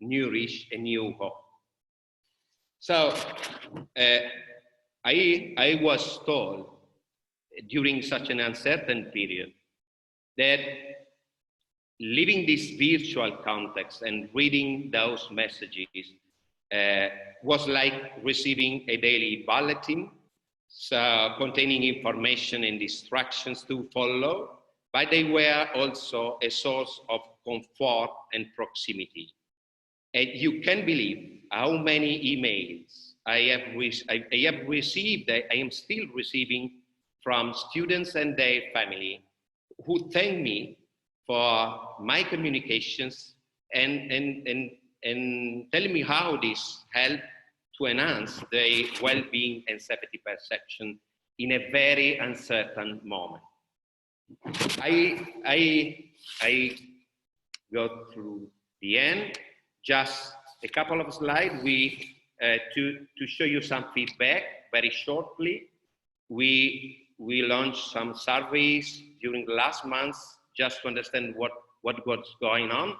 nourish a new hope. So I was told during such an uncertain period that living this virtual context and reading those messages was like receiving a daily bulletin, so containing information and instructions to follow, but they were also a source of comfort and proximity. And you can believe how many emails I have received, I am still receiving from students and their family who thank me for my communications and telling me how this helped to enhance their well-being and safety perception in a very uncertain moment. I go through the end, just a couple of slides to show you some feedback very shortly. We launched some surveys during the last months just to understand what was going on.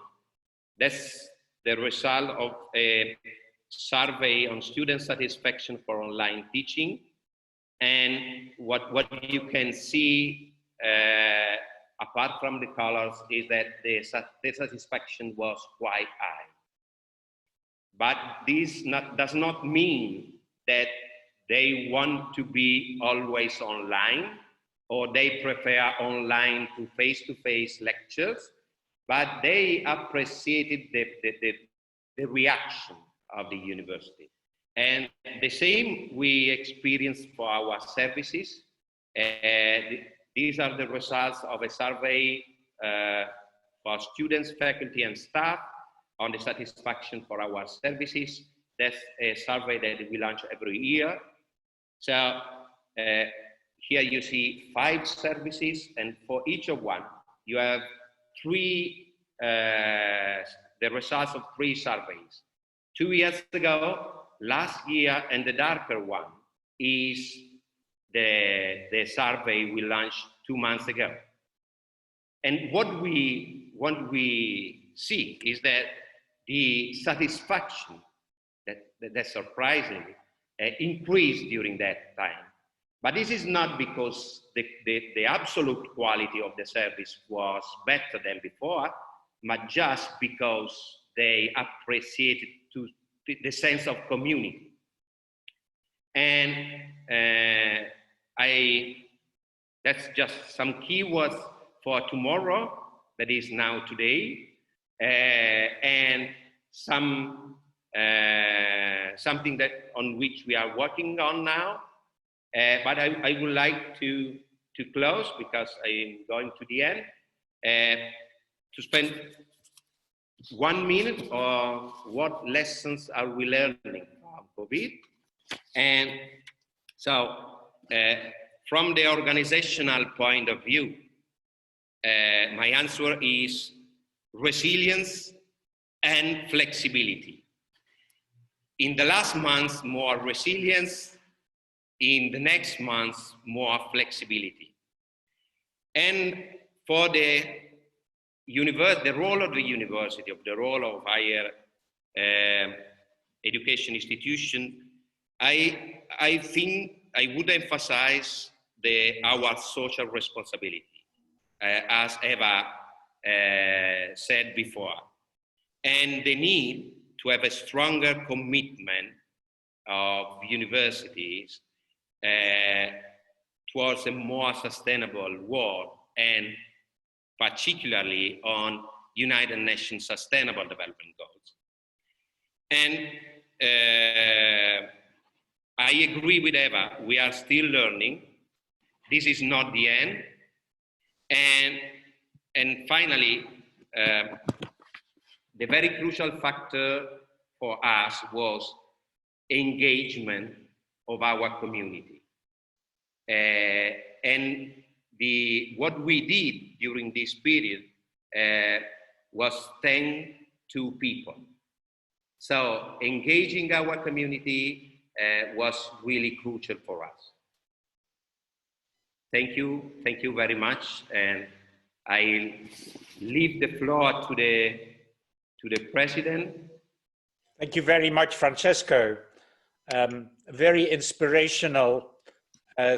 That's the result of a survey on student satisfaction for online teaching. And what you can see, apart from the colors, is that the satisfaction was quite high. But this does not mean that they want to be always online or they prefer online to face-to-face lectures, but they appreciated the reaction of the university. And the same we experienced for our services. These are the results of a survey for students, faculty, and staff on the satisfaction for our services. That's a survey that we launch every year. So here you see 5 services, and for each of one, you have the results of 3 surveys. 2 years ago, last year, and the darker one is the survey we launched 2 months ago. And what we see is that the satisfaction, that's surprising, increased during that time. But this is not because the absolute quality of the service was better than before, but just because they appreciated the sense of community. And that's just some keywords for tomorrow, that is now today, and something that on which we are working on now. But I would like to close, because I am going to the end, to spend 1 minute on what lessons are we learning from COVID. And so from the organizational point of view, my answer is resilience and flexibility. In the last months, more resilience. In the next months, more flexibility. And for the role of the university, of the role of higher education institution, I think I would emphasize our social responsibility, as Eva said before, and the need to have a stronger commitment of universities towards a more sustainable world, and particularly on United Nations Sustainable Development Goals. And I agree with Eva, we are still learning. This is not the end. And finally, the very crucial factor for us was engagement of our community. And what we did during this period was thanks to people. So engaging our community was really crucial for us. Thank you very much, and I leave the floor to the president. Thank you very much, Francesco. Very inspirational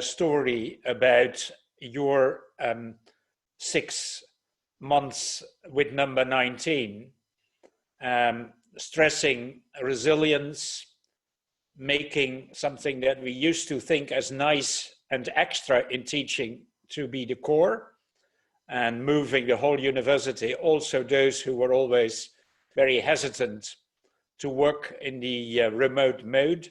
story about your 6 months with number 19, stressing resilience, making something that we used to think as nice and extra in teaching to be the core, and moving the whole university, also those who were always very hesitant to work in the remote mode.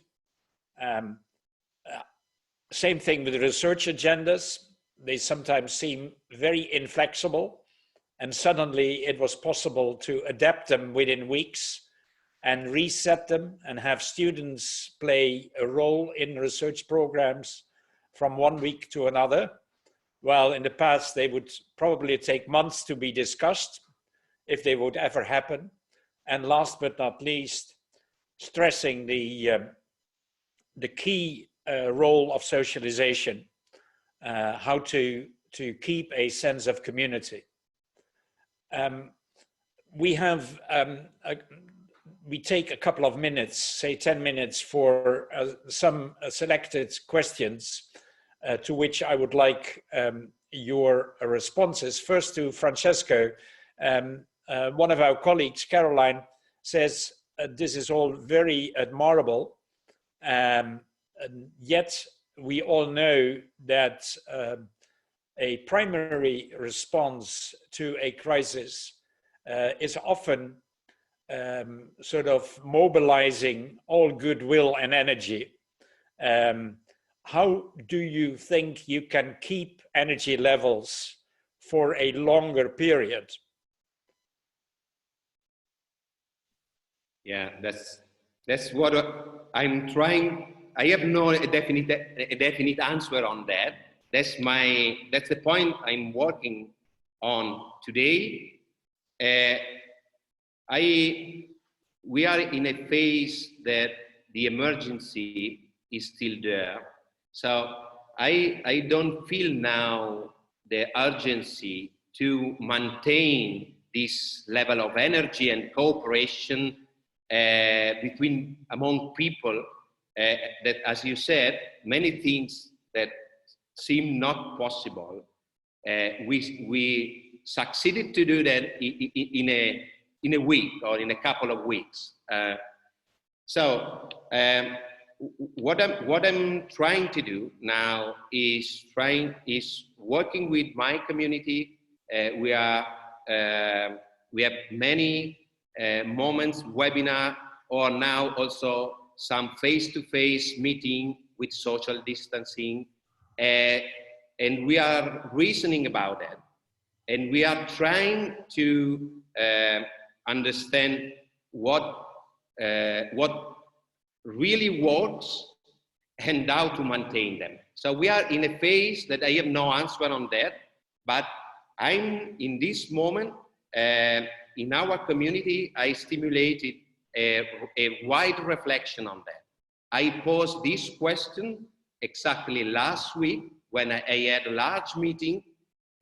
Same thing with the research agendas. They sometimes seem very inflexible, and suddenly it was possible to adapt them within weeks and reset them and have students play a role in research programs from one week to another. While in the past, they would probably take months to be discussed, if they would ever happen. And last but not least, stressing the key role of socialization, how to keep a sense of community. We take a couple of minutes, say 10 minutes, for some selected questions to which I would like your responses. First, to Francesco. One of our colleagues, Caroline, says this is all very admirable, and yet we all know that a primary response to a crisis is often sort of mobilizing all goodwill and energy. How do you think you can keep energy levels for a longer period? Yeah, that's what I'm trying. I have no definite answer on that. That's the point I'm working on today. We are in a phase that the emergency is still there. So I don't feel now the urgency to maintain this level of energy and cooperation among people, that, as you said, many things that seem not possible, we succeeded to do that in a week or in a couple of weeks. What I'm trying to do now is working with my community. We have many moments, webinar, or now also some face-to-face meeting with social distancing, and we are reasoning about that, and we are trying to understand what really works and how to maintain them. So we are in a phase that I have no answer on that, but I'm in this moment, in our community, I stimulated a wide reflection on that. I posed this question exactly last week when I had a large meeting,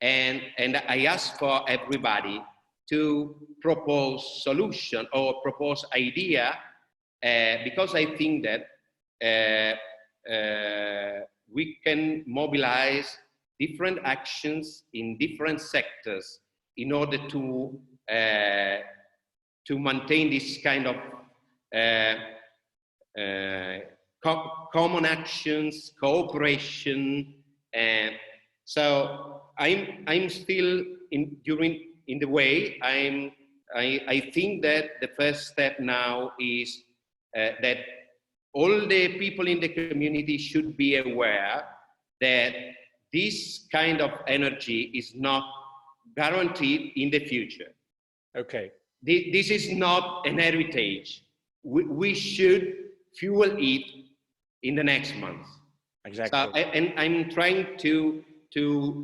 and I asked for everybody to propose solution or propose idea, because I think that we can mobilize different actions in different sectors in order to maintain this kind of common actions, cooperation, and so I'm still in the way. I think that the first step now is that all the people in the community should be aware that this kind of energy is not guaranteed in the future. Okay. This is not an heritage. We should fuel it in the next month. Exactly. So, and I'm trying to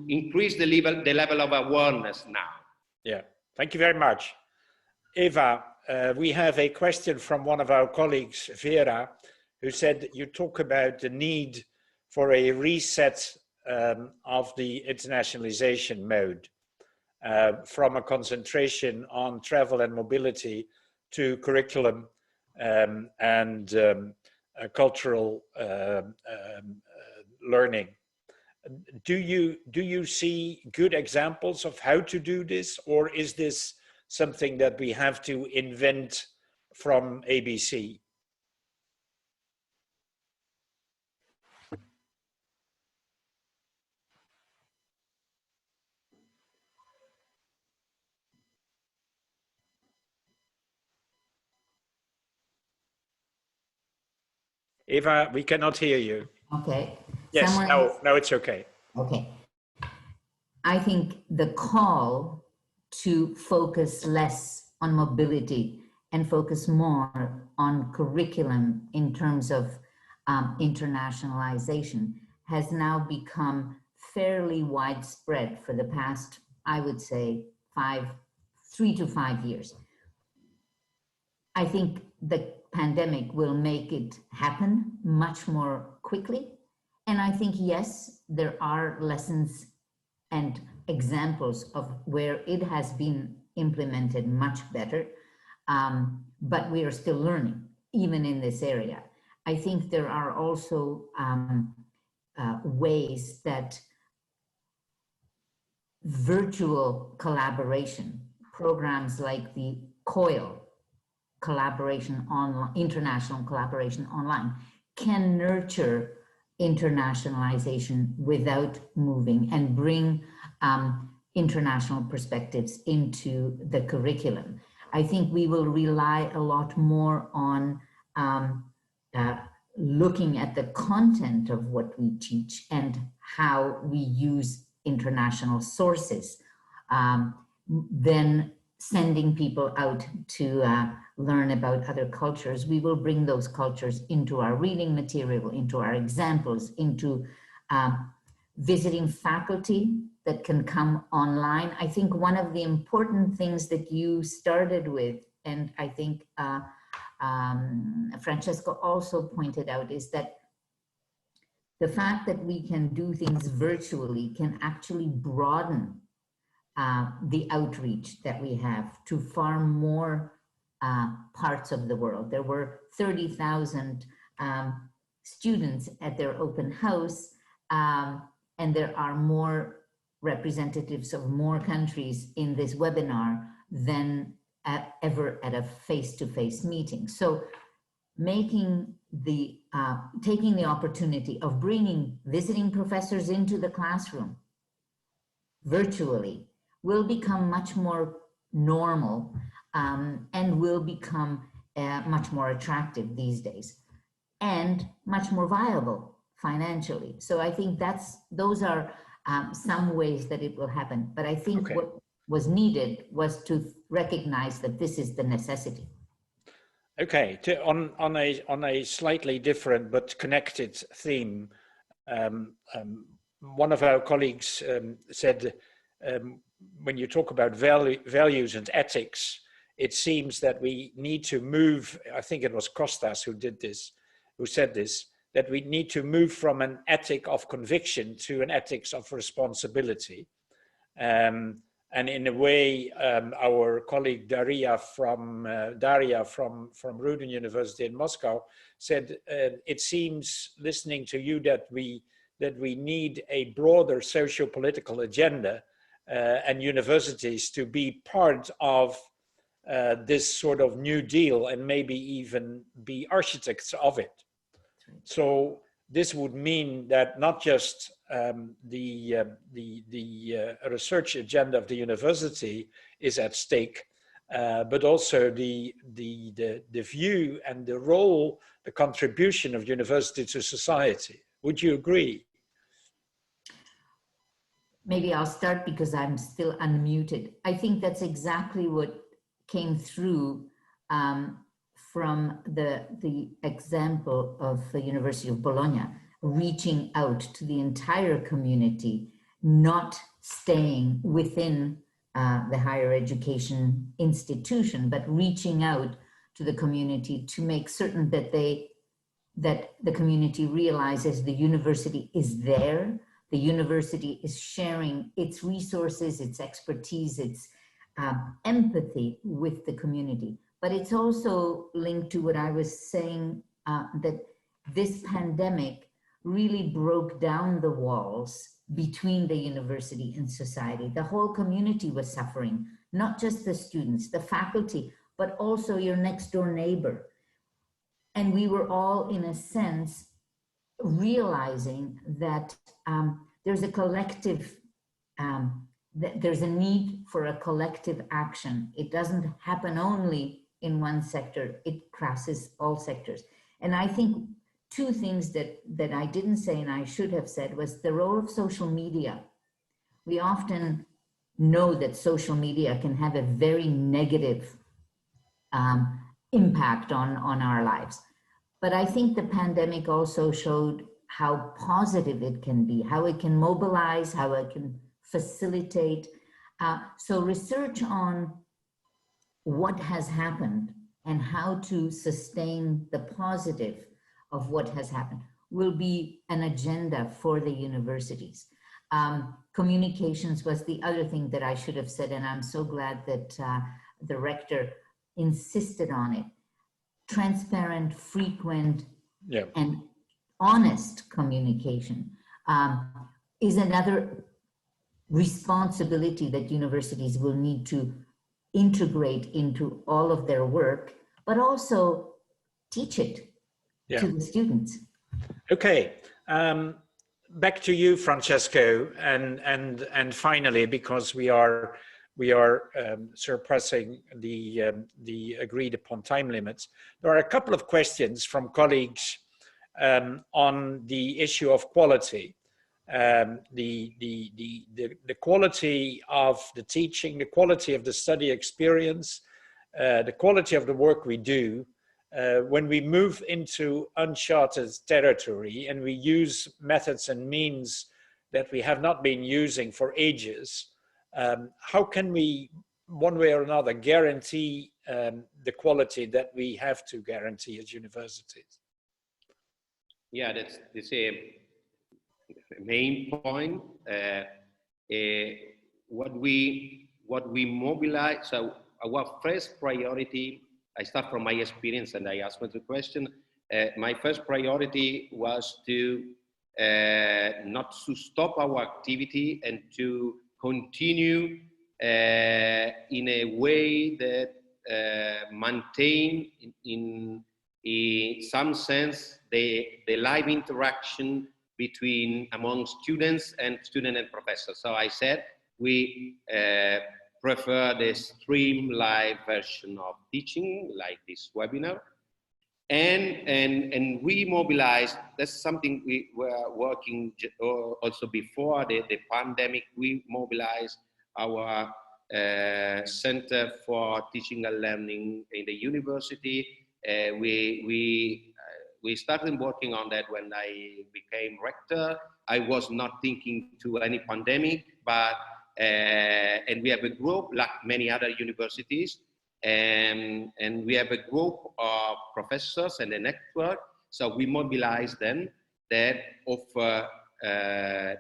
increase the level of awareness now. Yeah, thank you very much. Eva, we have a question from one of our colleagues, Vera, who said that you talk about the need for a reset of the internationalization mode, from a concentration on travel and mobility to curriculum and cultural learning. Do you see good examples of how to do this, or is this something that we have to invent from ABC? Eva, we cannot hear you. Okay. Yes, now it's okay. Okay. I think the call to focus less on mobility and focus more on curriculum in terms of internationalization has now become fairly widespread for the past, I would say, 3 to 5 years. I think the pandemic will make it happen much more quickly. And I think, yes, there are lessons and examples of where it has been implemented much better, but we are still learning, even in this area. I think there are also ways that virtual collaboration, programs like the COIL, collaboration online, international collaboration online, can nurture internationalization without moving and bring international perspectives into the curriculum. I think we will rely a lot more on looking at the content of what we teach and how we use international sources than sending people out to learn about other cultures. We will bring those cultures into our reading material, into our examples, into visiting faculty that can come online. I think one of the important things that you started with, and I think Francesco also pointed out, is that the fact that we can do things virtually can actually broaden the outreach that we have to far more parts of the world. There were 30,000 students at their open house, and there are more representatives of more countries in this webinar than ever at a face-to-face meeting. So making the, taking the opportunity of bringing visiting professors into the classroom virtually will become much more normal and will become much more attractive these days and much more viable financially. So I think those are some ways that it will happen. But I think what was needed was to recognize that this is the necessity. Okay, on a slightly different but connected theme, one of our colleagues said, when you talk about values and ethics, it seems that we need to move, I think it was Costas who said this, that we need to move from an ethic of conviction to an ethics of responsibility. And in a way, our colleague Daria from Rudin University in Moscow said, it seems, listening to you, that we need a broader socio-political agenda and universities to be part of this sort of New Deal and maybe even be architects of it. So this would mean that not just the research agenda of the university is at stake, but also the view and the role, the contribution of university to society. Would you agree? Maybe I'll start because I'm still unmuted. I think that's exactly what came through from the example of the University of Bologna, reaching out to the entire community, not staying within the higher education institution, but reaching out to the community to make certain that the community realizes the university is there, the university is sharing its resources, its expertise, its empathy with the community. But it's also linked to what I was saying, that this pandemic really broke down the walls between the university and society. The whole community was suffering, not just the students, the faculty, but also your next door neighbor. And we were all, in a sense, realizing that there's a collective, there's a need for a collective action. It doesn't happen only in one sector, it crosses all sectors. And I think two things that I didn't say and I should have said was the role of social media. We often know that social media can have a very negative impact on our lives. But I think the pandemic also showed how positive it can be, how it can mobilize, how it can facilitate. So research on what has happened and how to sustain the positive of what has happened will be an agenda for the universities. Communications was the other thing that I should have said, and I'm so glad that the rector insisted on it. Transparent, frequent, and honest communication is another responsibility that universities will need to integrate into all of their work, but also teach it to the students. Okay. Back to you, Francesco, and finally, because we are surpassing the agreed upon time limits, there are a couple of questions from colleagues on the issue of quality, the quality of the teaching, the quality of the study experience, the quality of the work we do. When we move into uncharted territory and we use methods and means that we have not been using for ages, how can we, one way or another, guarantee the quality that we have to guarantee as universities? Yeah, that's a main point. What we mobilize. So our first priority, I start from my experience and I ask me the question. My first priority was to not to stop our activity and to continue in a way that maintain in some sense the live interaction between among students and professors. So I said we prefer the stream live version of teaching, like this webinar, and we mobilized. That's something we were working also before the pandemic. We mobilized our Center for Teaching and Learning in the university. We started working on that when I became rector. I was not thinking to any pandemic, but and we have a group like many other universities, and we have a group of professors and a network. So we mobilize them that offer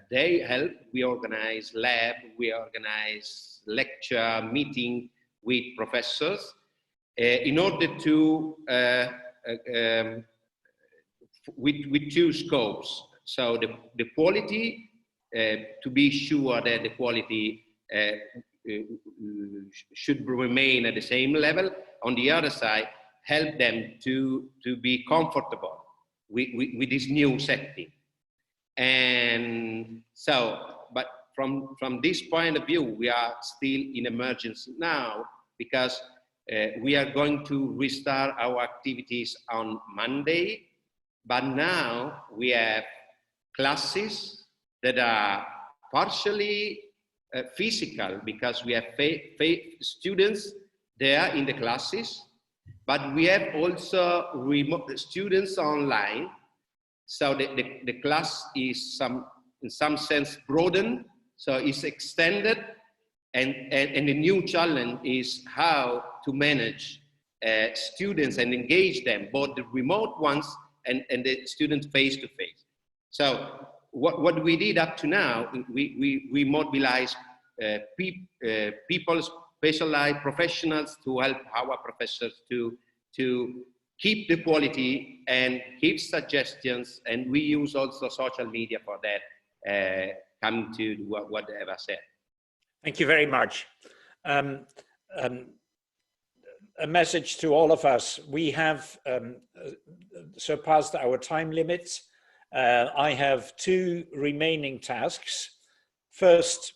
they help. We organize lab, we organize lecture meeting with professors in order to with two scopes. So the quality, to be sure that the quality should remain at the same level. On the other side, help them to be comfortable with this new setting. And so, but from this point of view, we are still in emergency now because we are going to restart our activities on Monday. But now we have classes that are partially physical because we have students there in the classes, but we have also remote students online. So the class is in some sense broadened, so it's extended, and the new challenge is how to manage students and engage them, both the remote ones and the students face-to-face. So what we did up to now, we mobilized people, specialized professionals to help our professors to keep the quality and give suggestions, and we use also social media for that, coming to what Eva said. Thank you very much. A message to all of us: we have surpassed our time limits. I have two remaining tasks. First,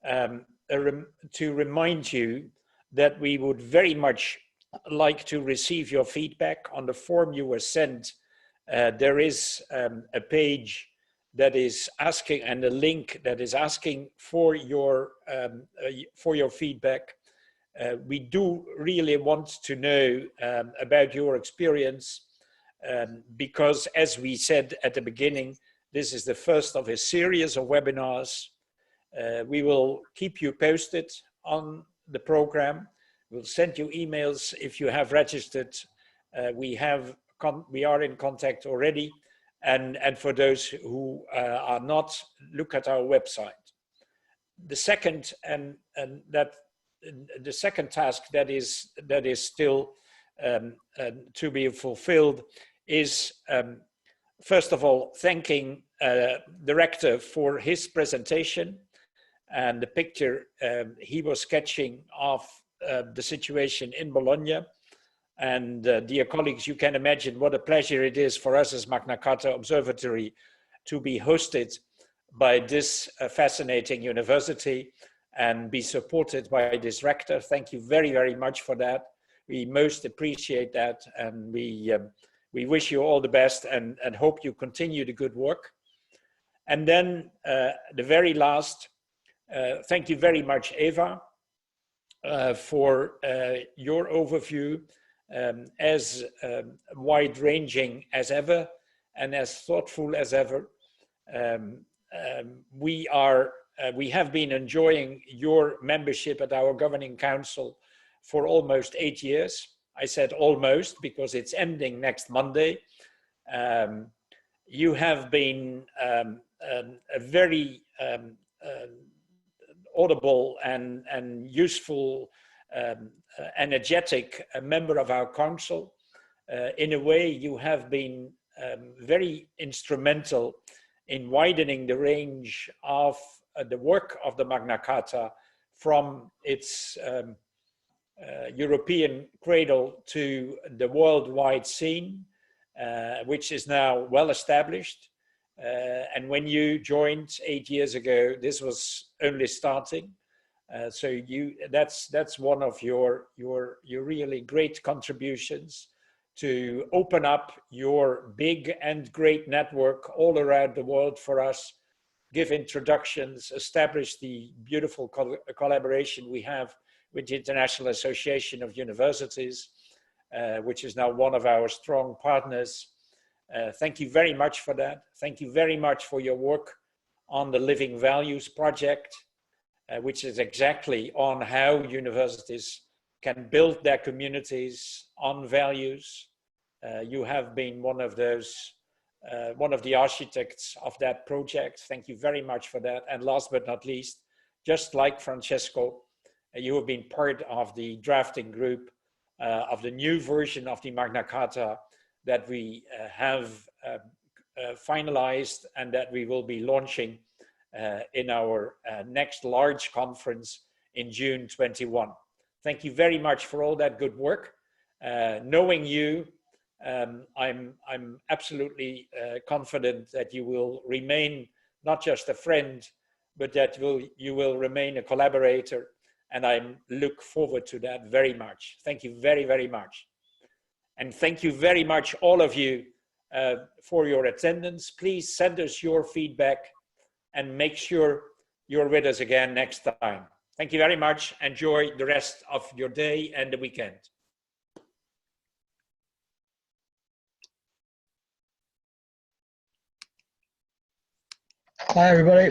to remind you that we would very much like to receive your feedback on the form you were sent there is a page that is asking, and a link that is asking for your feedback. We do really want to know about your experience, because as we said at the beginning, this is the first of a series of webinars. We will keep you posted on the program. We'll send you emails if you have registered. We are in contact already. And for those who are not, look at our website. The second the second task that is still to be fulfilled is, first of all, thanking the rector for his presentation and the picture he was sketching of the situation in Bologna. And dear colleagues, you can imagine what a pleasure it is for us as Magna Carta Observatory to be hosted by this fascinating university and be supported by this rector. Thank you very, very much for that. We most appreciate that, and we wish you all the best and hope you continue the good work. And then the very last, thank you very much, Eva, for your overview, as wide-ranging as ever and as thoughtful as ever. We have been enjoying your membership at our governing council for almost 8 years. I said almost because it's ending next Monday. You have been a very audible and useful, energetic member of our council. In a way, you have been very instrumental in widening the range of the work of the Magna Carta from its European cradle to the worldwide scene, which is now well established. And when you joined 8 years ago, this was only starting. So that's one of your really great contributions to open up your big and great network all around the world for us, give introductions, establish the beautiful collaboration we have with the International Association of Universities, which is now one of our strong partners. Thank you very much for that. Thank you very much for your work on the Living Values Project, which is exactly on how universities can build their communities on values. You have been one of the architects of that project. Thank you very much for that. And last but not least, just like Francesco, you have been part of the drafting group of the new version of the Magna Carta that we have finalized and that we will be launching in our next large conference in June 21. Thank you very much for all that good work. Knowing you, I'm absolutely confident that you will remain not just a friend, but that you will remain a collaborator. And I look forward to that very much. Thank you very, very much. And thank you very much, all of you, for your attendance. Please send us your feedback and make sure you're with us again next time. Thank you very much. Enjoy the rest of your day and the weekend. Bye, everybody.